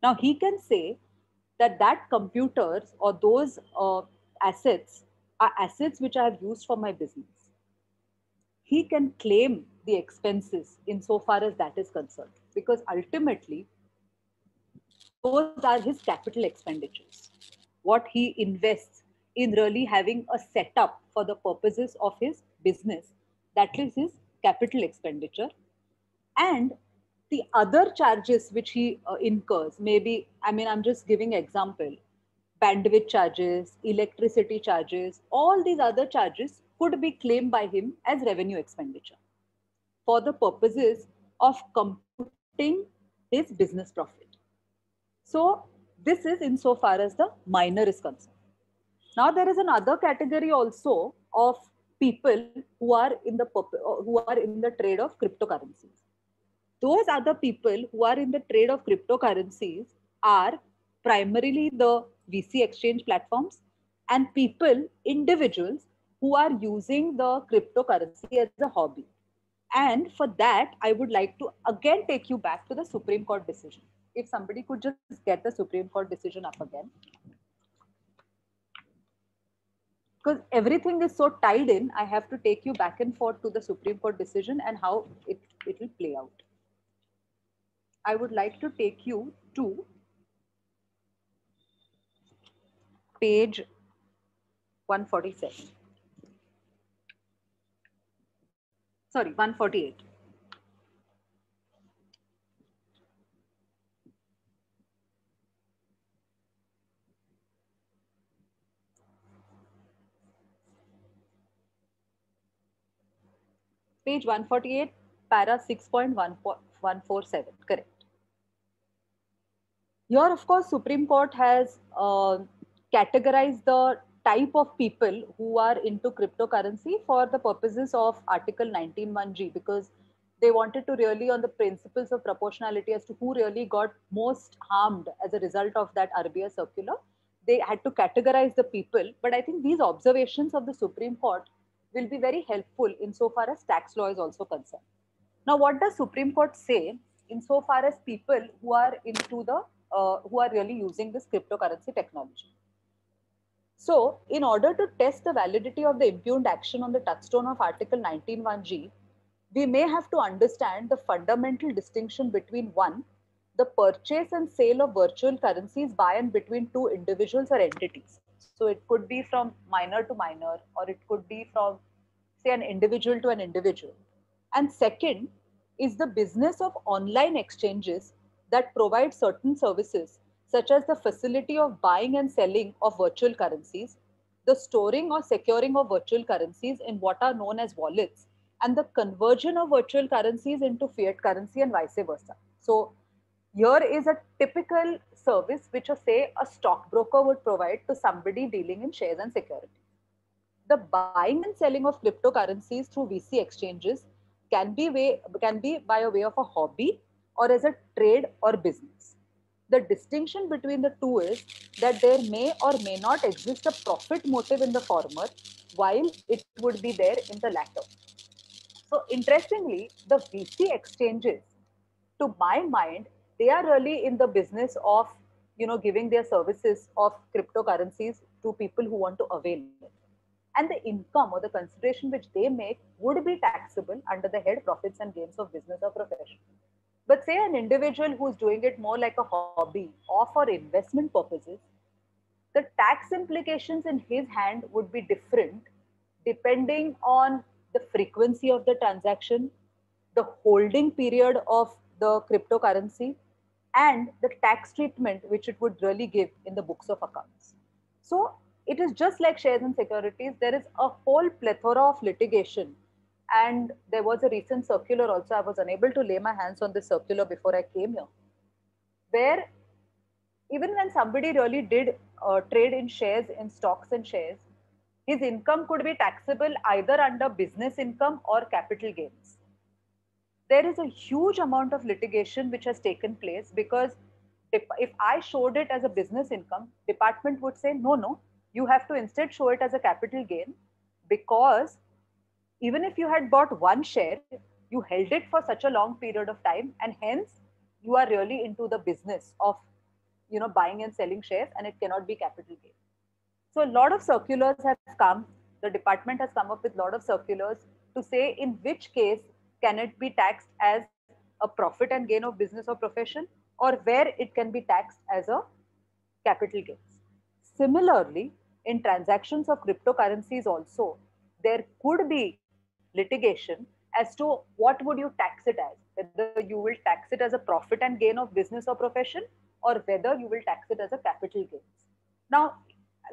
Now he can say that that computers or those assets are assets which I have used for my business. He can claim the expenses insofar as that is concerned, because ultimately those are his capital expenditures. What he invests in really having a setup for the purposes of his business, that is his capital expenditure. And the other charges which he incurs, maybe, I mean, I'm just giving example, bandwidth charges, electricity charges, all these other charges could be claimed by him as revenue expenditure for the purposes of computing his business profit. So this is insofar as the minor is concerned. Now there is another category also of people who are in the trade of cryptocurrencies. Those other people who are in the trade of cryptocurrencies are primarily the VC exchange platforms and people, individuals who are using the cryptocurrency as a hobby. And for that, I would like to again take you back to the Supreme Court decision. If somebody could just get the Supreme Court decision up again. Because everything is so tied in, I have to take you back and forth to the Supreme Court decision and how it will play out. I would like to take you to page 147. Sorry, 148. Page 148, para 6.147, correct. Here, of course, Supreme Court has categorized the type of people who are into cryptocurrency for the purposes of Article 19(1)(g), because they wanted to really, on the principles of proportionality, as to who really got most harmed as a result of that RBI circular, they had to categorize the people. But I think these observations of the Supreme Court will be very helpful insofar as tax law is also concerned. Now, what does Supreme Court say insofar as people who are into the who are really using this cryptocurrency technology? So, in order to test the validity of the impugned action on the touchstone of Article 19(1)(g), we may have to understand the fundamental distinction between one, the purchase and sale of virtual currencies by and between two individuals or entities. So it could be from minor to minor, or it could be from, say, an individual to an individual. And second is the business of online exchanges that provide certain services, such as the facility of buying and selling of virtual currencies, the storing or securing of virtual currencies in what are known as wallets, and the conversion of virtual currencies into fiat currency and vice versa. So here is a typical service which, say, a stockbroker would provide to somebody dealing in shares and securities. The buying and selling of cryptocurrencies through VC exchanges can be by a way of a hobby or as a trade or business. The distinction between the two is that there may or may not exist a profit motive in the former, while it would be there in the latter. So interestingly, the VC exchanges, to my mind, they are really in the business of giving their services of cryptocurrencies to people who want to avail it. And the income or the consideration which they make would be taxable under the head profits and gains of business or profession. But say an individual who's doing it more like a hobby or for investment purposes, the tax implications in his hand would be different depending on the frequency of the transaction, the holding period of the cryptocurrency, and the tax treatment which it would really give in the books of accounts. So it is just like shares and securities, there is a whole plethora of litigation. And there was a recent circular also. I was unable to lay my hands on this circular before I came here, where even when somebody really did trade in shares, in stocks and shares, his income could be taxable either under business income or capital gains. There is a huge amount of litigation which has taken place because if I showed it as a business income, department would say, no, you have to instead show it as a capital gain, because even if you had bought one share, you held it for such a long period of time, and hence you are really into the business of buying and selling shares, and it cannot be capital gain. So a lot of circulars have come. The department has come up with a lot of circulars to say in which case can it be taxed as a profit and gain of business or profession, or where it can be taxed as a capital gains. Similarly, in transactions of cryptocurrencies also, there could be litigation as to what would you tax it as, whether you will tax it as a profit and gain of business or profession, or whether you will tax it as a capital gains. Now,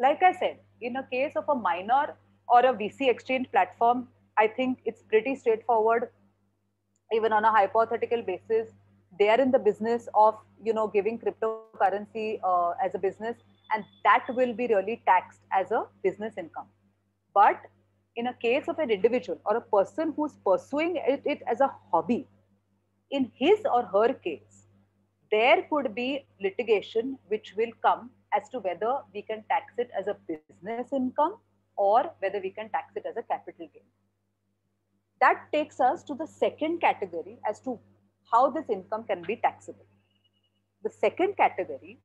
like I said, in a case of a minor or a VC exchange platform, I think it's pretty straightforward. Even on a hypothetical basis, they are in the business of giving cryptocurrency as a business, and that will be really taxed as a business income. But in a case of an individual or a person who's pursuing it as a hobby, in his or her case, there could be litigation which will come as to whether we can tax it as a business income or whether we can tax it as a capital gain. That takes us to the second category as to how this income can be taxable. The second category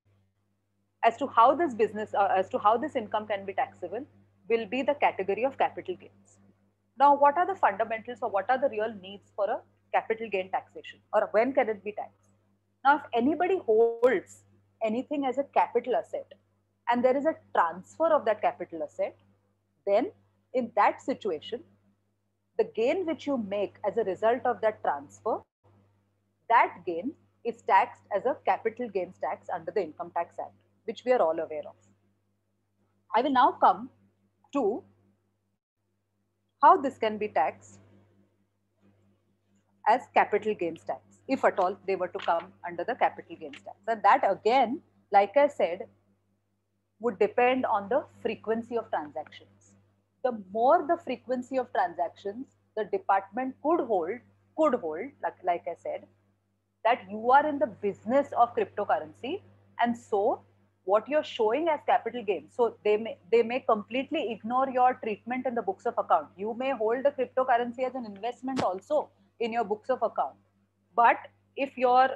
as to how this business, as to how this income can be taxable, will be the category of capital gains. Now, what are the fundamentals or what are the real needs for a capital gain taxation, or when can it be taxed? Now, if anybody holds anything as a capital asset and there is a transfer of that capital asset, then in that situation, the gain which you make as a result of that transfer, that gain is taxed as a capital gains tax under the Income Tax Act, which we are all aware of. I will now come to how this can be taxed as capital gains tax, if at all they were to come under the capital gains tax. And that again, like I said, would depend on the frequency of transactions. The more the frequency of transactions, the department could hold, like I said, that you are in the business of cryptocurrency, and so what you're showing as capital gain, so they may completely ignore your treatment in the books of account. You may hold the cryptocurrency as an investment also in your books of account, but if your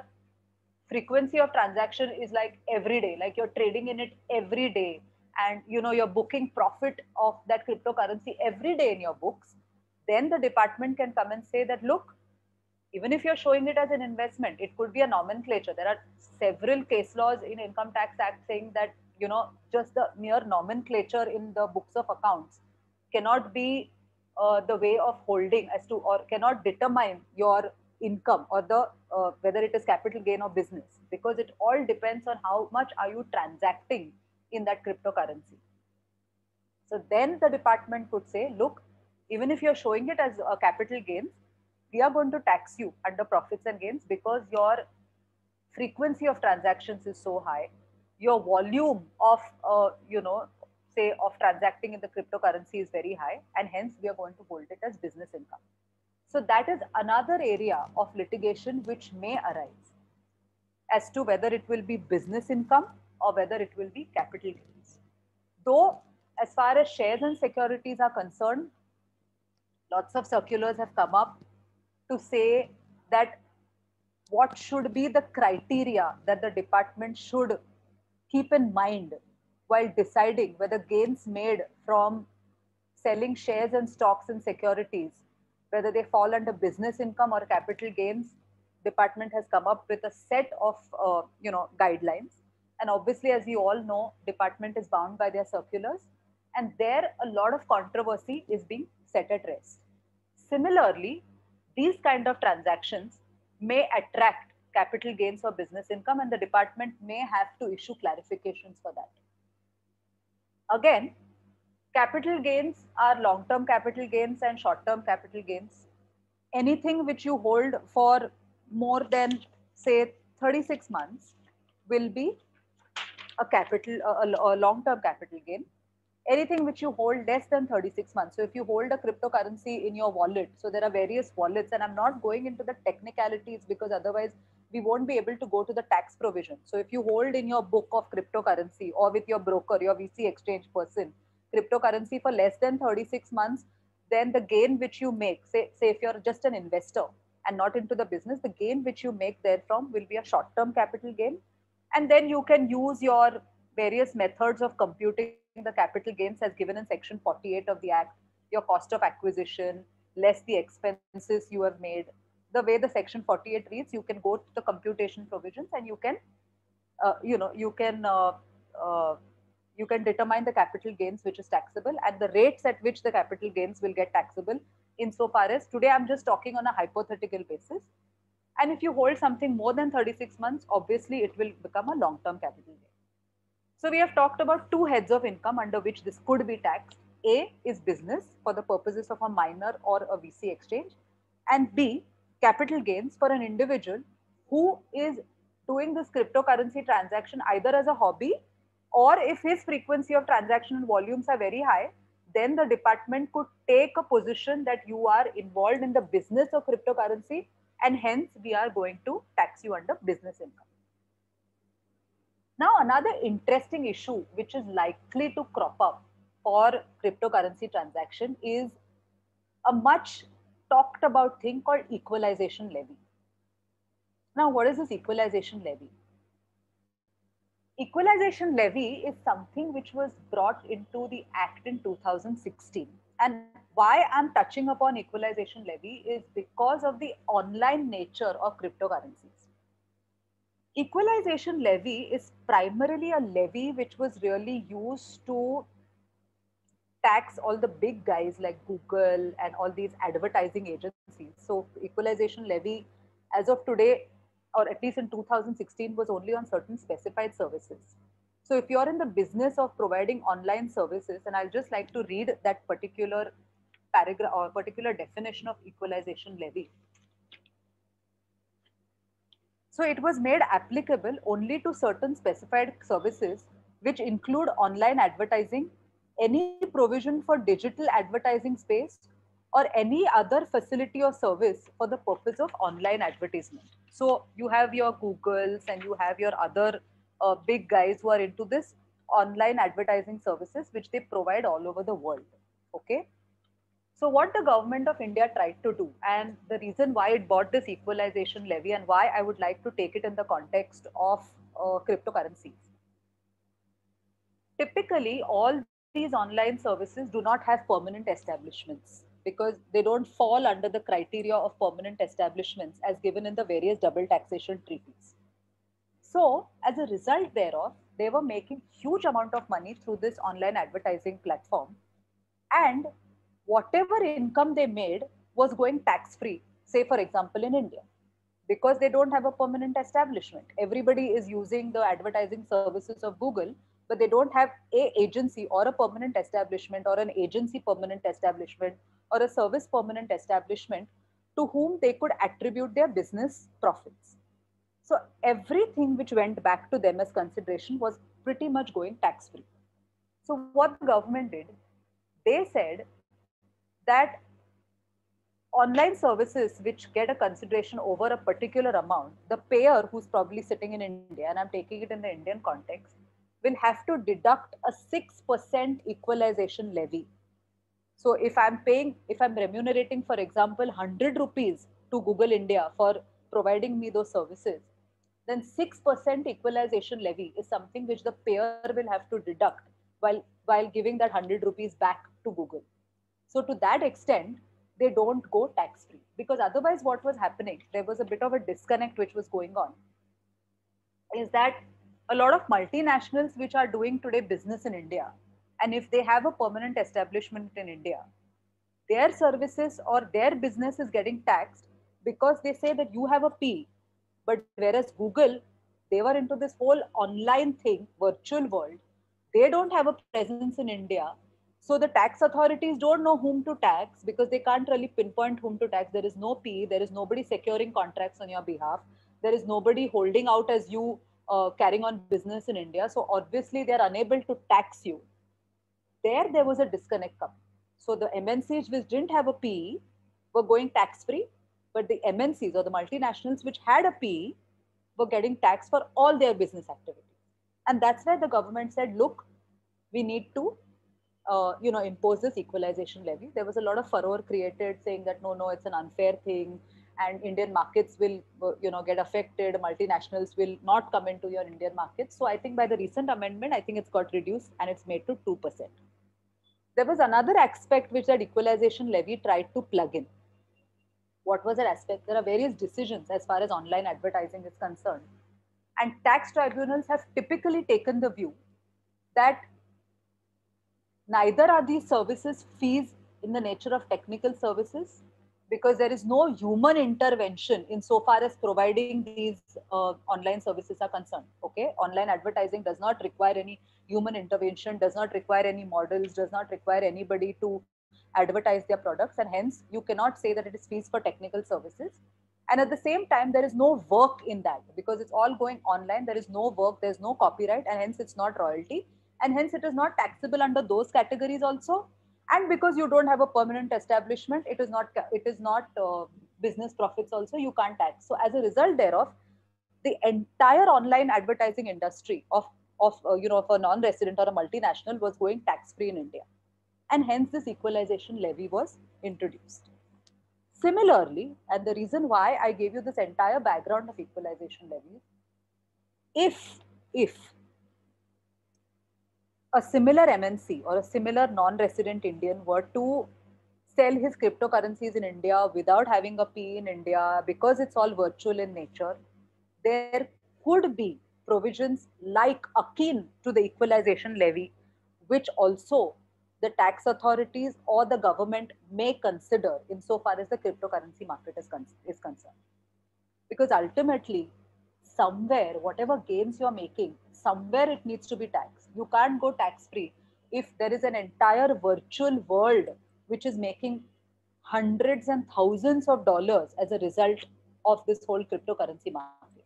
frequency of transaction is like every day, like you're trading in it every day, and you're booking profit of that cryptocurrency every day in your books, then the department can come and say that, look, even if you're showing it as an investment, it could be a nomenclature. There are several case laws in Income Tax Act saying that just the mere nomenclature in the books of accounts cannot be the way of holding as to, or cannot determine your income or the whether it is capital gain or business, because it all depends on how much are you transacting in that cryptocurrency. So then the department could say, look, Even if you're showing it as a capital gains, we are going to tax you under profits and gains because your frequency of transactions is so high, your volume of say of transacting in the cryptocurrency is very high, and hence we are going to hold it as business income. So that is another area of litigation which may arise as to whether it will be business income or whether it will be capital gains. Though, as far as shares and securities are concerned, lots of circulars have come up to say that what should be the criteria that the department should keep in mind while deciding whether gains made from selling shares and stocks and securities, whether they fall under business income or capital gains. Department has come up with a set of guidelines, and obviously, as you all know, department is bound by their circulars, and there a lot of controversy is being set at rest. Similarly, these kind of transactions may attract capital gains or business income, and the department may have to issue clarifications for that. Again, capital gains are long term capital gains and short term capital gains. Anything which you hold for more than, say, 36 months will be a long term capital gain. Anything which you hold less than 36 months. So if you hold a cryptocurrency in your wallet, so there are various wallets, and I'm not going into the technicalities because otherwise we won't be able to go to the tax provision. So if you hold in your book of cryptocurrency or with your broker, your VC exchange person, cryptocurrency for less than 36 months, then the gain which you make, say if you're just an investor and not into the business, the gain which you make therefrom will be a short-term capital gain. And then you can use your various methods of computing the capital gains as given in section 48 of the act, your cost of acquisition less the expenses you have made. The way the section 48 reads, you can go to the computation provisions and you can uh, you can determine the capital gains which is taxable and the rates at which the capital gains will get taxable, insofar as today I'm just talking on a hypothetical basis. And if you hold something more than 36 months, obviously it will become a long term capital gain. So we have talked about two heads of income under which this could be taxed. A is business for the purposes of a minor or a VC exchange, and B, capital gains for an individual who is doing this cryptocurrency transaction either as a hobby, or if his frequency of transaction volumes are very high, then the department could take a position that you are involved in the business of cryptocurrency, and hence we are going to tax you under business income. Now, another interesting issue which is likely to crop up for cryptocurrency transaction is a much talked about thing called equalization levy. Now, what is this equalization levy? Equalization levy is something which was brought into the act in 2016. And why I'm touching upon equalization levy is because of the online nature of cryptocurrencies. Equalization levy is primarily a levy which was really used to tax all the big guys like Google and all these advertising agencies. So, equalization levy, as of today, or at least in 2016, was only on certain specified services. So, if you're in the business of providing online services, and I'll just like to read that particular paragraph or particular definition of equalization levy. So it was made applicable only to certain specified services, which include online advertising, any provision for digital advertising space, or any other facility or service for the purpose of online advertisement. So you have your Googles and you have your other big guys who are into this online advertising services, which they provide all over the world. Okay. So what the government of India tried to do, and the reason why it bought this equalization levy, and why I would like to take it in the context of cryptocurrencies. Typically, all these online services do not have permanent establishments because they don't fall under the criteria of permanent establishments as given in the various double taxation treaties. So, as a result thereof, they were making huge amount of money through this online advertising platform, and whatever income they made was going tax free, say for example in India, because they don't have a permanent establishment. Everybody is using the advertising services of Google, but they don't have a agency or a permanent establishment or an agency permanent establishment or a service permanent establishment to whom they could attribute their business profits. So everything which went back to them as consideration was pretty much going tax free. So what the government did, they said that online services which get a consideration over a particular amount, the payer who's probably sitting in India, and I'm taking it in the Indian context, will have to deduct a 6% equalization levy. So if I'm remunerating, for example, 100 rupees to Google India for providing me those services, then 6% equalization levy is something which the payer will have to deduct while giving that 100 rupees back to Google. So to that extent, they don't go tax free, because otherwise what was happening, there was a bit of a disconnect which was going on, is that a lot of multinationals which are doing today business in India, and if they have a permanent establishment in India, their services or their business is getting taxed because they say that you have a P. But whereas Google, they were into this whole online thing, virtual world, they don't have a presence in India. So the tax authorities don't know whom to tax because they can't really pinpoint whom to tax. There is no P, there is nobody securing contracts on your behalf, there is nobody holding out as you carrying on business in India. So obviously they are unable to tax you. There was a disconnect coming. So the MNCs which didn't have a PE were going tax free, but the MNCs or the multinationals which had a PE were getting taxed for all their business activities. And that's where the government said, look, we need to impose this equalization levy. There was a lot of furor created saying that no, it's an unfair thing, and Indian markets will get affected. Multinationals will not come into your Indian markets. So I think by the recent amendment, I think it's got reduced and it's made to 2%. There was another aspect which that equalization levy tried to plug in. What was that aspect? There are various decisions as far as online advertising is concerned. And tax tribunals have typically taken the view that neither are these services fees in the nature of technical services, because there is no human intervention insofar as providing these online services are concerned. Okay, online advertising does not require any human intervention, does not require any models, does not require anybody to advertise their products, and hence you cannot say that it is fees for technical services. And at the same time, there is no work in that because it's all going online. There is no work, there's no copyright, and hence it's not royalty, and hence it is not taxable under those categories also. And because you don't have a permanent establishment, it is not business profits also, you can't tax. So as a result thereof, the entire online advertising industry of a non-resident or a multinational was going tax free in India, and hence this equalization levy was introduced. Similarly, and the reason why I gave you this entire background of equalization levies, if a similar MNC or a similar non-resident Indian were to sell his cryptocurrencies in India without having a P in India, because it's all virtual in nature, there could be provisions like akin to the equalization levy, which also the tax authorities or the government may consider insofar as the cryptocurrency market is concerned. Because ultimately, somewhere, whatever gains you're making, somewhere it needs to be taxed. You can't go tax free if there is an entire virtual world which is making hundreds and thousands of dollars as a result of this whole cryptocurrency market.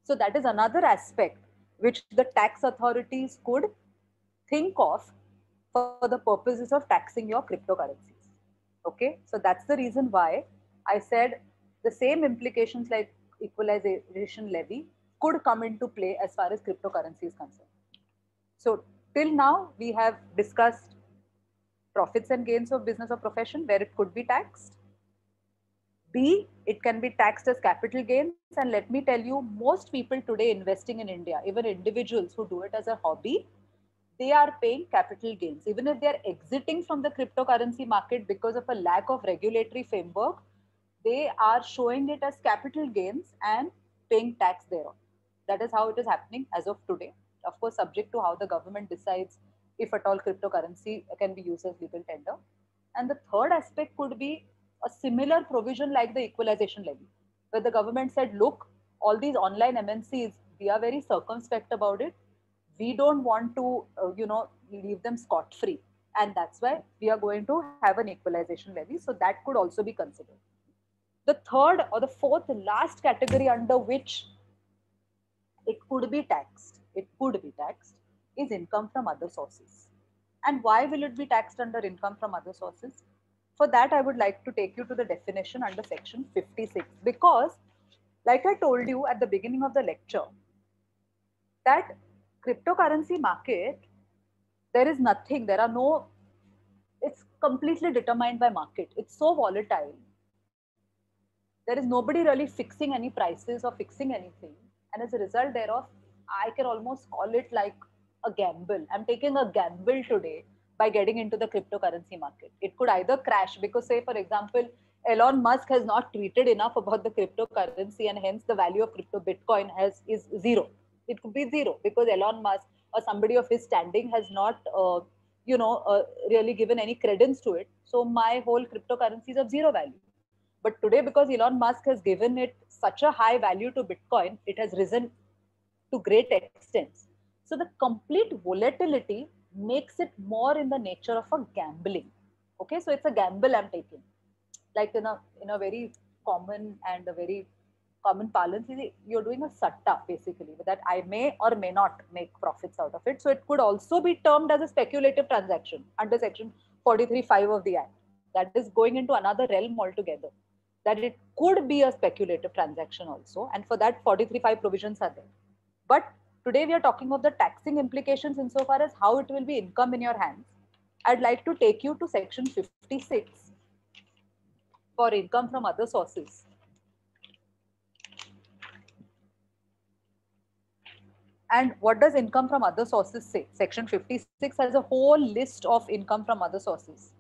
So that is another aspect which the tax authorities could think of for the purposes of taxing your cryptocurrencies. Okay, so that's the reason why I said the same implications like equalization levy could come into play as far as cryptocurrency is concerned. So till now we have discussed profits and gains of business or profession where it could be taxed. B, it can be taxed as capital gains. And let me tell you, most people today investing in India, even individuals who do it as a hobby, they are paying capital gains. Even if they are exiting from the cryptocurrency market because of a lack of regulatory framework, they are showing it as capital gains and paying tax thereon. That is how it is happening as of today. Of course, subject to how the government decides if at all cryptocurrency can be used as legal tender. And the third aspect could be a similar provision like the equalization levy, where the government said, look, all these online MNCs, we are very circumspect about it. We don't want to, leave them scot free. And that's why we are going to have an equalization levy. So that could also be considered. The third or the fourth last category under which it could be taxed, is income from other sources. And why will it be taxed under income from other sources? For that, I would like to take you to the definition under section 56, because, like I told you at the beginning of the lecture, that cryptocurrency market, there are no, it's completely determined by market. It's so volatile. There is nobody really fixing any prices or fixing anything. And as a result thereof, I can almost call it like a gamble. I'm taking a gamble today by getting into the cryptocurrency market. It could either crash because, say, for example, Elon Musk has not tweeted enough about the cryptocurrency, and hence the value of crypto Bitcoin is zero. It could be zero because Elon Musk or somebody of his standing has not, really given any credence to it. So my whole cryptocurrency is of zero value. But today, because Elon Musk has given it such a high value to Bitcoin, it has risen to great extents. So the complete volatility makes it more in the nature of a gambling. Okay, so it's a gamble I'm taking. Like in a very common and a very common parlance, you're doing a satta basically, that I may or may not make profits out of it. So it could also be termed as a speculative transaction under section 43(5) of the Act. That is going into another realm altogether. That it could be a speculative transaction also, and for that 43(5) provisions are there. But today we are talking of the taxing implications insofar as how it will be income in your hands. I'd like to take you to section 56 for income from other sources. And what does income from other sources say? Section 56 has a whole list of income from other sources.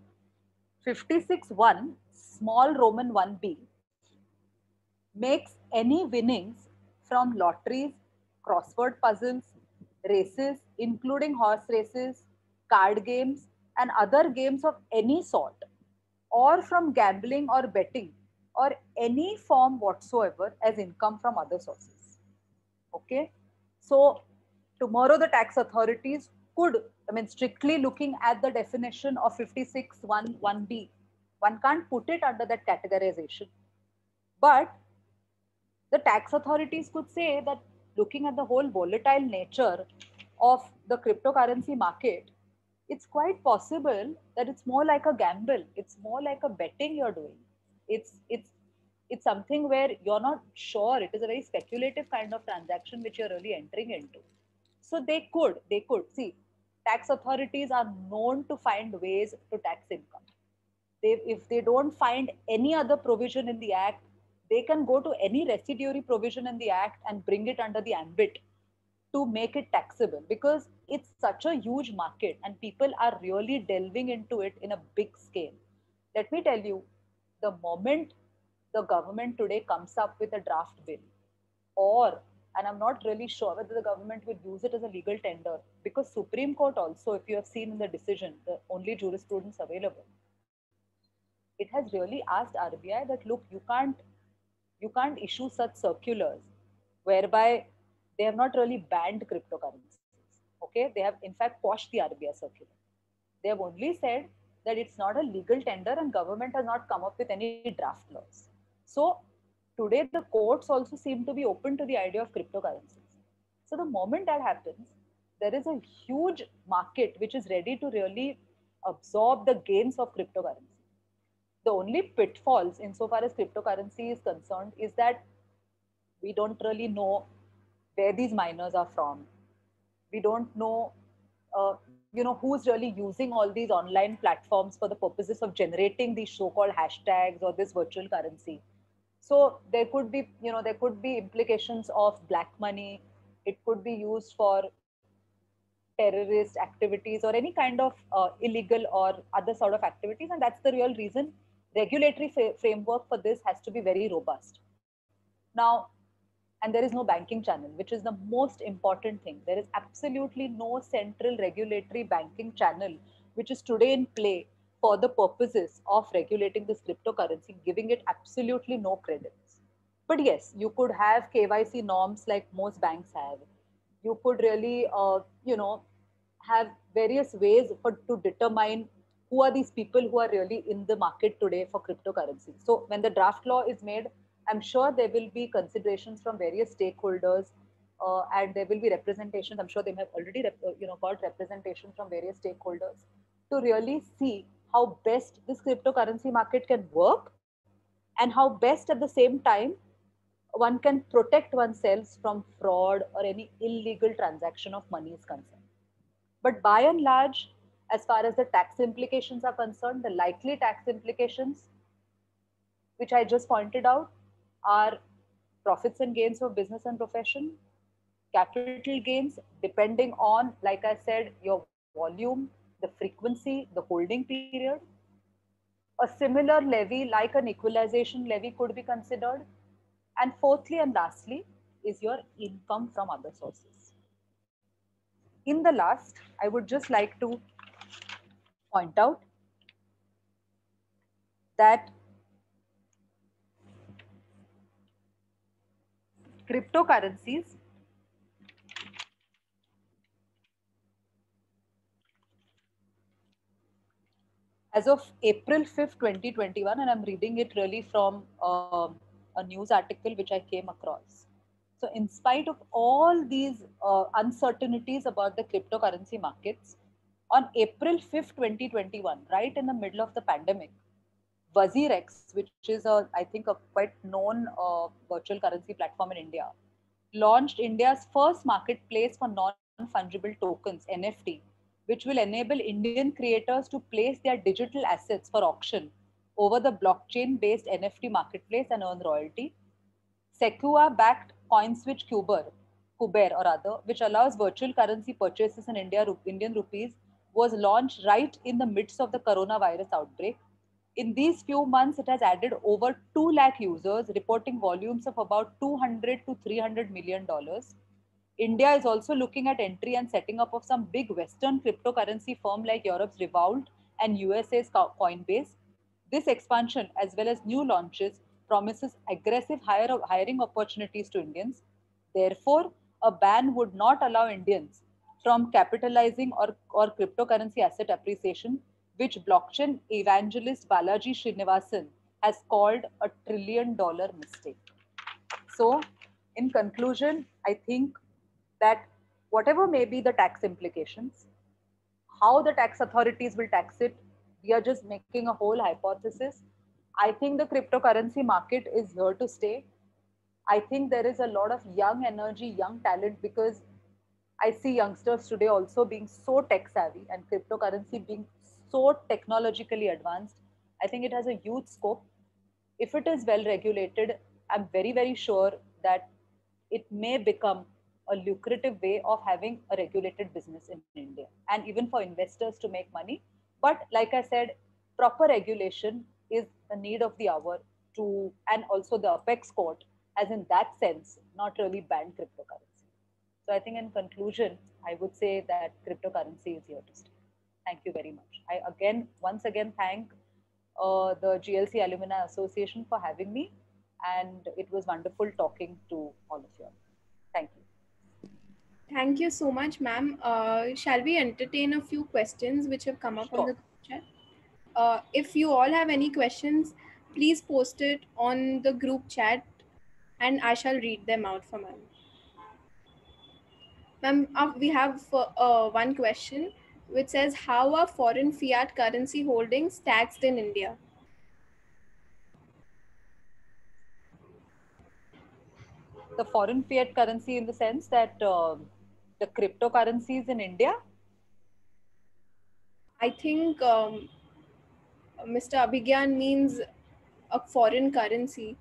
56(1), small Roman 1b, makes any winnings from lotteries, crossword puzzles, races, including horse races, card games, and other games of any sort, or from gambling or betting, or any form whatsoever, as income from other sources. Okay, so tomorrow the tax authorities could, I mean, strictly looking at the definition of 56(1)(1)(b), one can't put it under that categorization. But the tax authorities could say that, looking at the whole volatile nature of the cryptocurrency market, it's quite possible that it's more like a gamble. It's more like a betting you're doing. It's something where you're not sure. It is a very speculative kind of transaction which you're really entering into. So they could see, tax authorities are known to find ways to tax income. If they don't find any other provision in the act, they can go to any residuary provision in the act and bring it under the ambit to make it taxable, because it's such a huge market and people are really delving into it in a big scale. Let me tell you, the moment the government today comes up with a draft bill, or, and I'm not really sure whether the government will use it as a legal tender, because Supreme Court also, if you have seen in the decision, the only jurisprudence available, it has really asked RBI that, look, you can't issue such circulars whereby they have not really banned cryptocurrencies. Okay, they have in fact quashed the RBI circular. They have only said that it's not a legal tender and government has not come up with any draft laws. So today the courts also seem to be open to the idea of cryptocurrencies. So the moment that happens, there is a huge market which is ready to really absorb the gains of cryptocurrency. The only pitfalls insofar as cryptocurrency is concerned is that we don't really know where these miners are from. We don't know, who's really using all these online platforms for the purposes of generating these so-called hashtags or this virtual currency. So there could be implications of black money. It could be used for terrorist activities or any kind of illegal or other sort of activities, and that's the real reason regulatory framework for this has to be very robust. Now, and there is no banking channel, which is the most important thing. There is absolutely no central regulatory banking channel which is today in play for the purposes of regulating this cryptocurrency, giving it absolutely no credence. But yes, you could have KYC norms like most banks have. You could really, have various ways to determine who are these people who are really in the market today for cryptocurrency. So when the draft law is made, I'm sure there will be considerations from various stakeholders, and there will be representations. I'm sure they have already got representation from various stakeholders to really see how best this cryptocurrency market can work, and how best at the same time one can protect oneself from fraud or any illegal transaction of money is concerned. But by and large, as far as the tax implications are concerned, the likely tax implications, which I just pointed out, are profits and gains of business and profession, capital gains, depending on, like I said, your volume, the frequency, the holding period. A similar levy, like an equalization levy, could be considered. And fourthly and lastly, is your income from other sources. In the last, I would just like to point out that cryptocurrencies, as of April 5th, 2021, and I'm reading it really from a news article which I came across. So, in spite of all these uncertainties about the cryptocurrency markets, on April 5th, 2021, right in the middle of the pandemic, WazirX, which is I think, a quite known virtual currency platform in India, launched India's first marketplace for non-fungible tokens (NFT), which will enable Indian creators to place their digital assets for auction over the blockchain-based NFT marketplace and earn royalty. Sequoia-backed CoinSwitch Kuber or other, which allows virtual currency purchases in Indian rupees, was launched right in the midst of the coronavirus outbreak. In these few months, it has added over 2 lakh users, reporting volumes of about 200 to $300 million. India is also looking at entry and setting up of some big Western cryptocurrency firm like Europe's Revolut and USA's Coinbase. This expansion, as well as new launches, promises aggressive hiring opportunities to Indians. Therefore, a ban would not allow Indians from capitalizing or cryptocurrency asset appreciation, which blockchain evangelist Balaji Srinivasan has called a $1 trillion mistake. So, in conclusion, I think that whatever may be the tax implications, how the tax authorities will tax it, we are just making a whole hypothesis. I think the cryptocurrency market is here to stay. I think there is a lot of young energy, young talent, because I see youngsters today also being so tech savvy and cryptocurrency being so technologically advanced. I think it has a huge scope. If it is well regulated, I'm very, very sure that it may become a lucrative way of having a regulated business in India and even for investors to make money. But like I said, proper regulation is the need of the hour to, and also the apex court has in that sense not really banned cryptocurrency. So I think in conclusion, I would say that cryptocurrency is here to stay. Thank you very much. I again, once again, thank the GLC Alumni Association for having me, and it was wonderful talking to all of you. Thank you. Thank you so much, ma'am. Shall we entertain a few questions which have come up on the chat? If you all have any questions, please post it on the group chat and I shall read them out for ma'am. Ma'am, we have one question which says, how are foreign fiat currency holdings taxed in India? The foreign fiat currency, in the sense that the cryptocurrencies in India? I think Mr. Abhigyan means a foreign currency.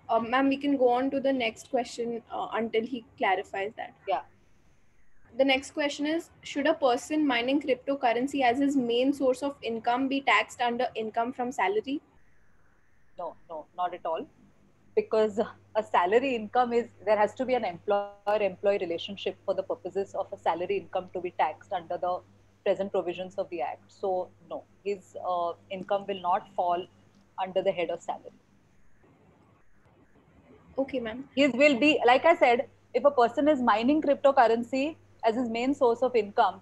Ma'am, we can go on to the next question until he clarifies that. Yeah. The next question is, should a person mining cryptocurrency as his main source of income be taxed under income from salary? No, not at all. Because a salary income is, there has to be an employer-employee relationship for the purposes of a salary income to be taxed under the present provisions of the Act. So, no, his income will not fall under the head of salary. Okay, ma'am. His will be, like I said, if a person is mining cryptocurrency as his main source of income,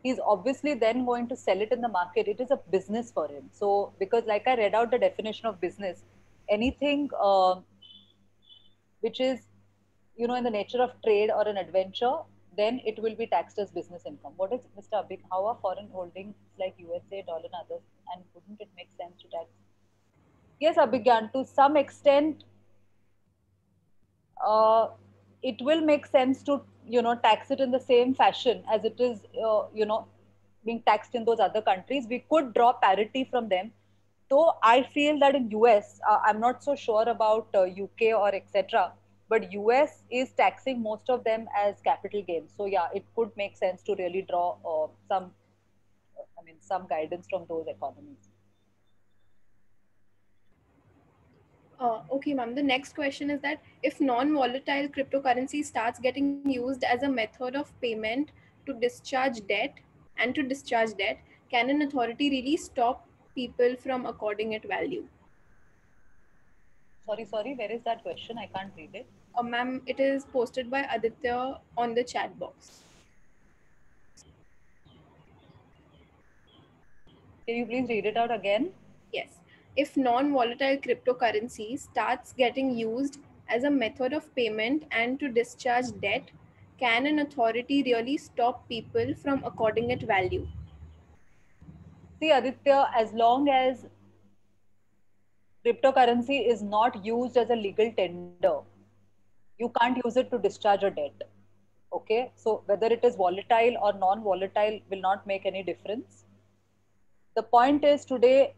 he's obviously then going to sell it in the market. It is a business for him. So, because like I read out the definition of business, anything which is, you know, in the nature of trade or an adventure, then it will be taxed as business income. What is, Mr. Abhik, how are foreign holdings like USA, dollar and others, and wouldn't it make sense to tax? Yes, Abhigyan, to some extent, uh, it will make sense to, you know, tax it in the same fashion as it is, you know, being taxed in those other countries. We could draw parity from them. Though I feel that in US, I'm not so sure about UK or etc. But US is taxing most of them as capital gains. So yeah, it could make sense to really draw some, I mean, some guidance from those economies. Okay, ma'am. The next question is that if non-volatile cryptocurrency starts getting used as a method of payment to discharge debt and to discharge debt, can an authority really stop people from according it value? Sorry, where is that question? I can't read it. Ma'am, it is posted by Aditya on the chat box. Can you please read it out again? Yes. If non-volatile cryptocurrency starts getting used as a method of payment and to discharge debt, can an authority really stop people from according it value? See, Aditya, as long as cryptocurrency is not used as a legal tender, you can't use it to discharge a debt. Okay, so whether it is volatile or non volatile will not make any difference. The point is today,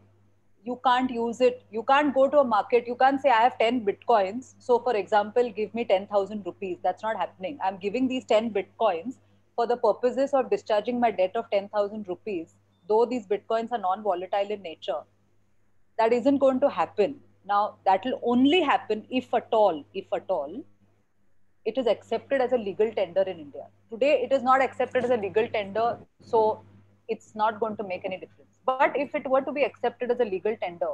you can't use it. You can't go to a market. You can't say, I have 10 bitcoins. So, for example, give me 10,000 rupees. That's not happening. I'm giving these 10 bitcoins for the purposes of discharging my debt of 10,000 rupees. Though these bitcoins are non volatile in nature, that isn't going to happen. Now, that will only happen if at all, it is accepted as a legal tender in India. Today, it is not accepted as a legal tender, so it's not going to make any difference. But if it were to be accepted as a legal tender,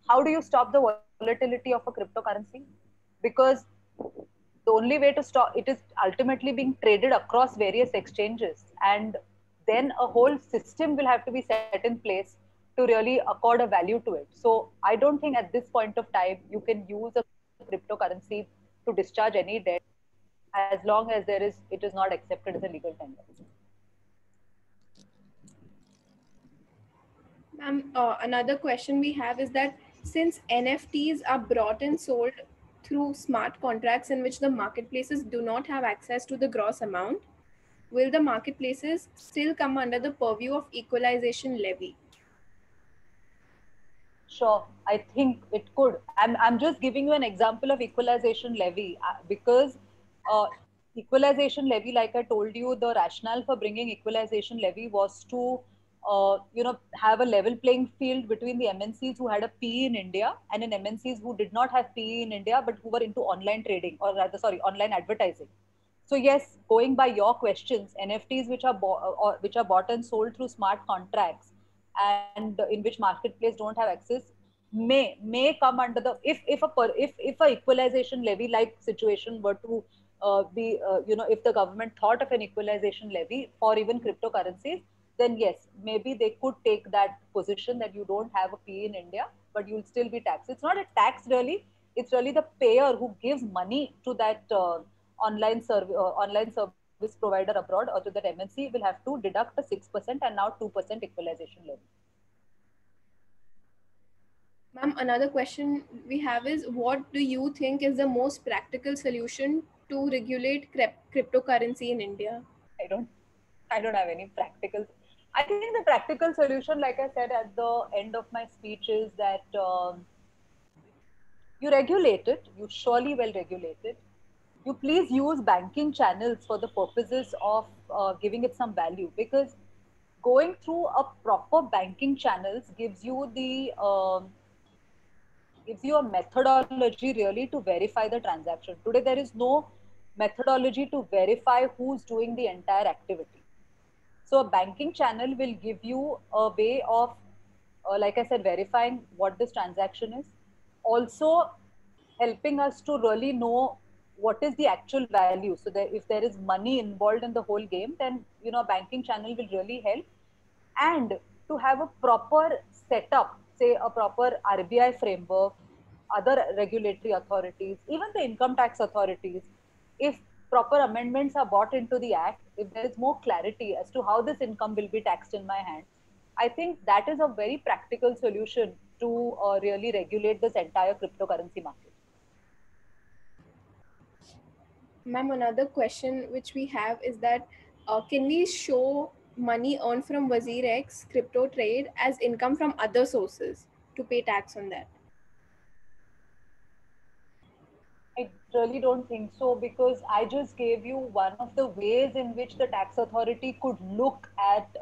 how do you stop the volatility of a cryptocurrency? Because the only way to stop it is ultimately being traded across various exchanges, and then a whole system will have to be set in place to really accord a value to it. So I don't think at this point of time you can use a cryptocurrency to discharge any debt as long as it is not accepted as a legal tender. Another question we have is that since NFTs are bought and sold through smart contracts in which the marketplaces do not have access to the gross amount, will the marketplaces still come under the purview of equalization levy? Sure, I think it could. I'm just giving you an example of equalization levy because uh, equalization levy, like I told you, the rationale for bringing equalization levy was to, you know, have a level playing field between the MNCs who had a PE in India and in MNCs who did not have PE in India but who were into online trading, or rather, sorry, online advertising. So yes, going by your questions, NFTs which are bought and sold through smart contracts and in which marketplace don't have access may come under the if a equalization levy like situation were to be you know, if the government thought of an equalization levy for even cryptocurrencies, then yes, maybe they could take that position that you don't have a PE in India, but you'll still be taxed. It's not a tax really; it's really the payer who gives money to that online service provider abroad or to that MNC will have to deduct a 6% and now 2% equalization levy. Ma'am, another question we have is what do you think is the most practical solution to regulate cryptocurrency in India? I don't I don't have any practical. I think the practical solution, like I said at the end of my speech, is that you regulate it. You surely well regulate it. You please use banking channels for the purposes of giving it some value, because going through a proper banking channels gives you a methodology really to verify the transaction. Today there is no methodology to verify who's doing the entire activity. So a banking channel will give you a way of, like I said, verifying what this transaction is. Also helping us to really know what is the actual value. So that if there is money involved in the whole game, then a banking channel will really help. And to have a proper setup, say a proper RBI framework, other regulatory authorities, even the income tax authorities, if proper amendments are brought into the act, if there is more clarity as to how this income will be taxed in my hand, I think that is a very practical solution to really regulate this entire cryptocurrency market. Ma'am, another question which we have is that can we show money earned from WazirX crypto trade as income from other sources to pay tax on that? I really don't think so, because I just gave you one of the ways in which the tax authority could look at,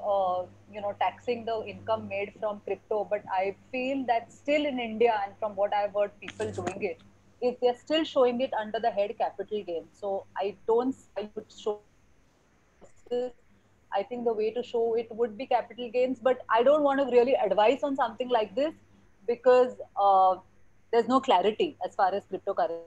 taxing the income made from crypto. But I feel that still in India, and from what I've heard people doing it, is they're still showing it under the head capital gain. So I don't, I would show this. I think the way to show it would be capital gains, but I don't want to really advise on something like this, because there's no clarity as far as cryptocurrency.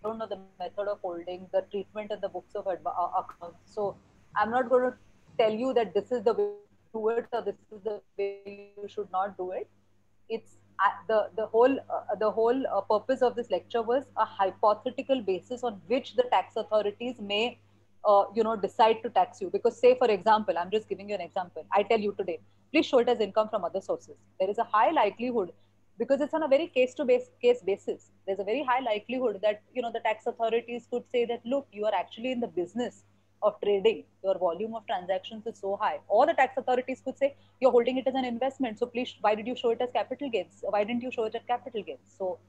I don't know the method of holding, the treatment and the books of accounts. So I'm not going to tell you that this is the way to do it or this is the way you should not do it. It's the whole purpose of this lecture was a hypothetical basis on which the tax authorities may decide to tax you. Because, say for example, I'm just giving you an example, I tell you today, please show it as income from other sources. There is a high likelihood, because it's on a very case basis, there's a very high likelihood that the tax authorities could say that, look, you are actually in the business of trading, your volume of transactions is so high. Or the tax authorities could say, you're holding it as an investment, so please, why did you show it as capital gains? Why didn't you show it as capital gains? So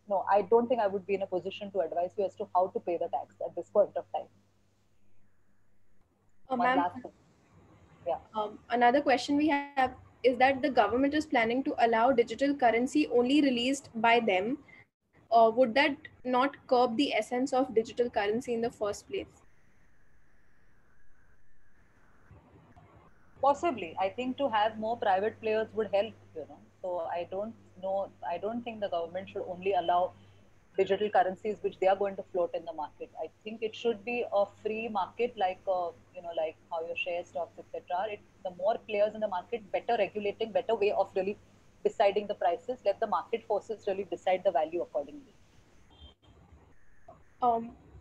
no, I don't think I would be in a position to advise you as to how to pay the tax at this point of time. One Ma'am, last thing. Yeah. another question we have is that the government is planning to allow digital currency only released by them. Would that not curb the essence of digital currency in the first place? Possibly. I think to have more private players would help. So I don't think the government should only allow digital currencies which they are going to float in the market. I think it should be a free market, like like how your share stocks, etc. The more players in the market, better regulating, better way of really deciding the prices. Let the market forces really decide the value accordingly.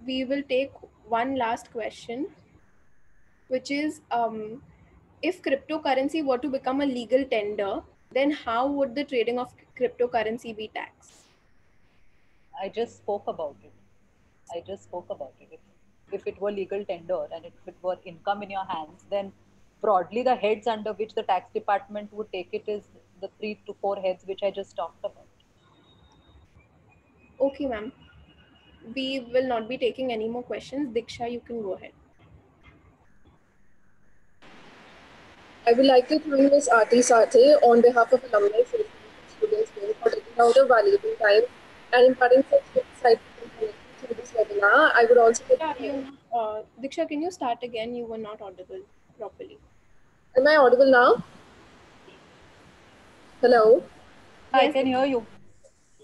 We will take one last question, which is if cryptocurrency were to become a legal tender, then how would the trading of cryptocurrency be taxed? I just spoke about it. I just spoke about it. If it were legal tender and if it were income in your hands, then broadly the heads under which the tax department would take it is the 3 to 4 heads which I just talked about. Okay, ma'am. We will not be taking any more questions. Diksha, you can go ahead. I would like to thank Ms. Aarti Sathe on behalf of Alumni Association Students Wing for taking out a valuable time and imparting such insightful information through this webinar. I would also like to thank. Diksha, can you start again? You were not audible properly. Am I audible now? Hello. I can hear you.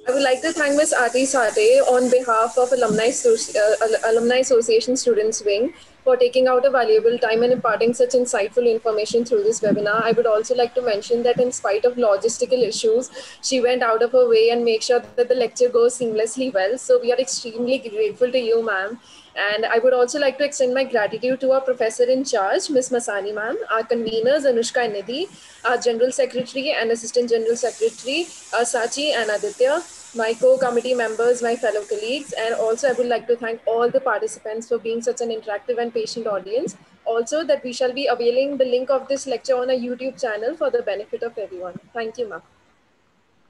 I would like to thank Ms. Aarti Sathe on behalf of Alumni Association Students Wing for taking out a valuable time and imparting such insightful information through this webinar. I would also like to mention that in spite of logistical issues, she went out of her way and make sure that the lecture goes seamlessly well. So we are extremely grateful to you, ma'am. And I would also like to extend my gratitude to our professor in charge, Ms. Masani ma'am, our conveners, Anushka and Nidhi, our General Secretary and Assistant General Secretary, Sachi and Aditya, my co-committee members, my fellow colleagues, and also I would like to thank all the participants for being such an interactive and patient audience. Also that we shall be availing the link of this lecture on a YouTube channel for the benefit of everyone. Thank you, ma'am.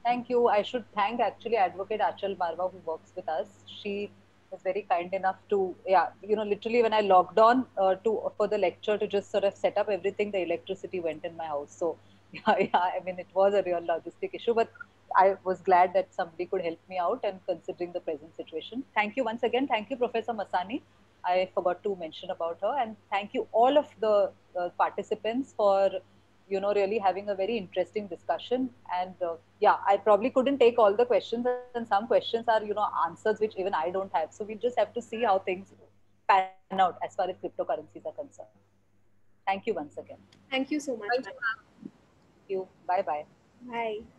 Thank you. I should thank actually Advocate Achal Marwa who works with us. She was very kind enough to, literally when I logged on for the lecture to just sort of set up everything, the electricity went in my house. So I mean, it was a real logistic issue, but I was glad that somebody could help me out and considering the present situation. Thank you once again. Thank you, Professor Masani. I forgot to mention about her. And thank you all of the participants for really having a very interesting discussion. And yeah, I probably couldn't take all the questions, and some questions are, answers which even I don't have. So we just have to see how things pan out as far as cryptocurrencies are concerned. Thank you once again. Thank you so much, Thank ma'am. you. Thank you. Bye bye. Bye.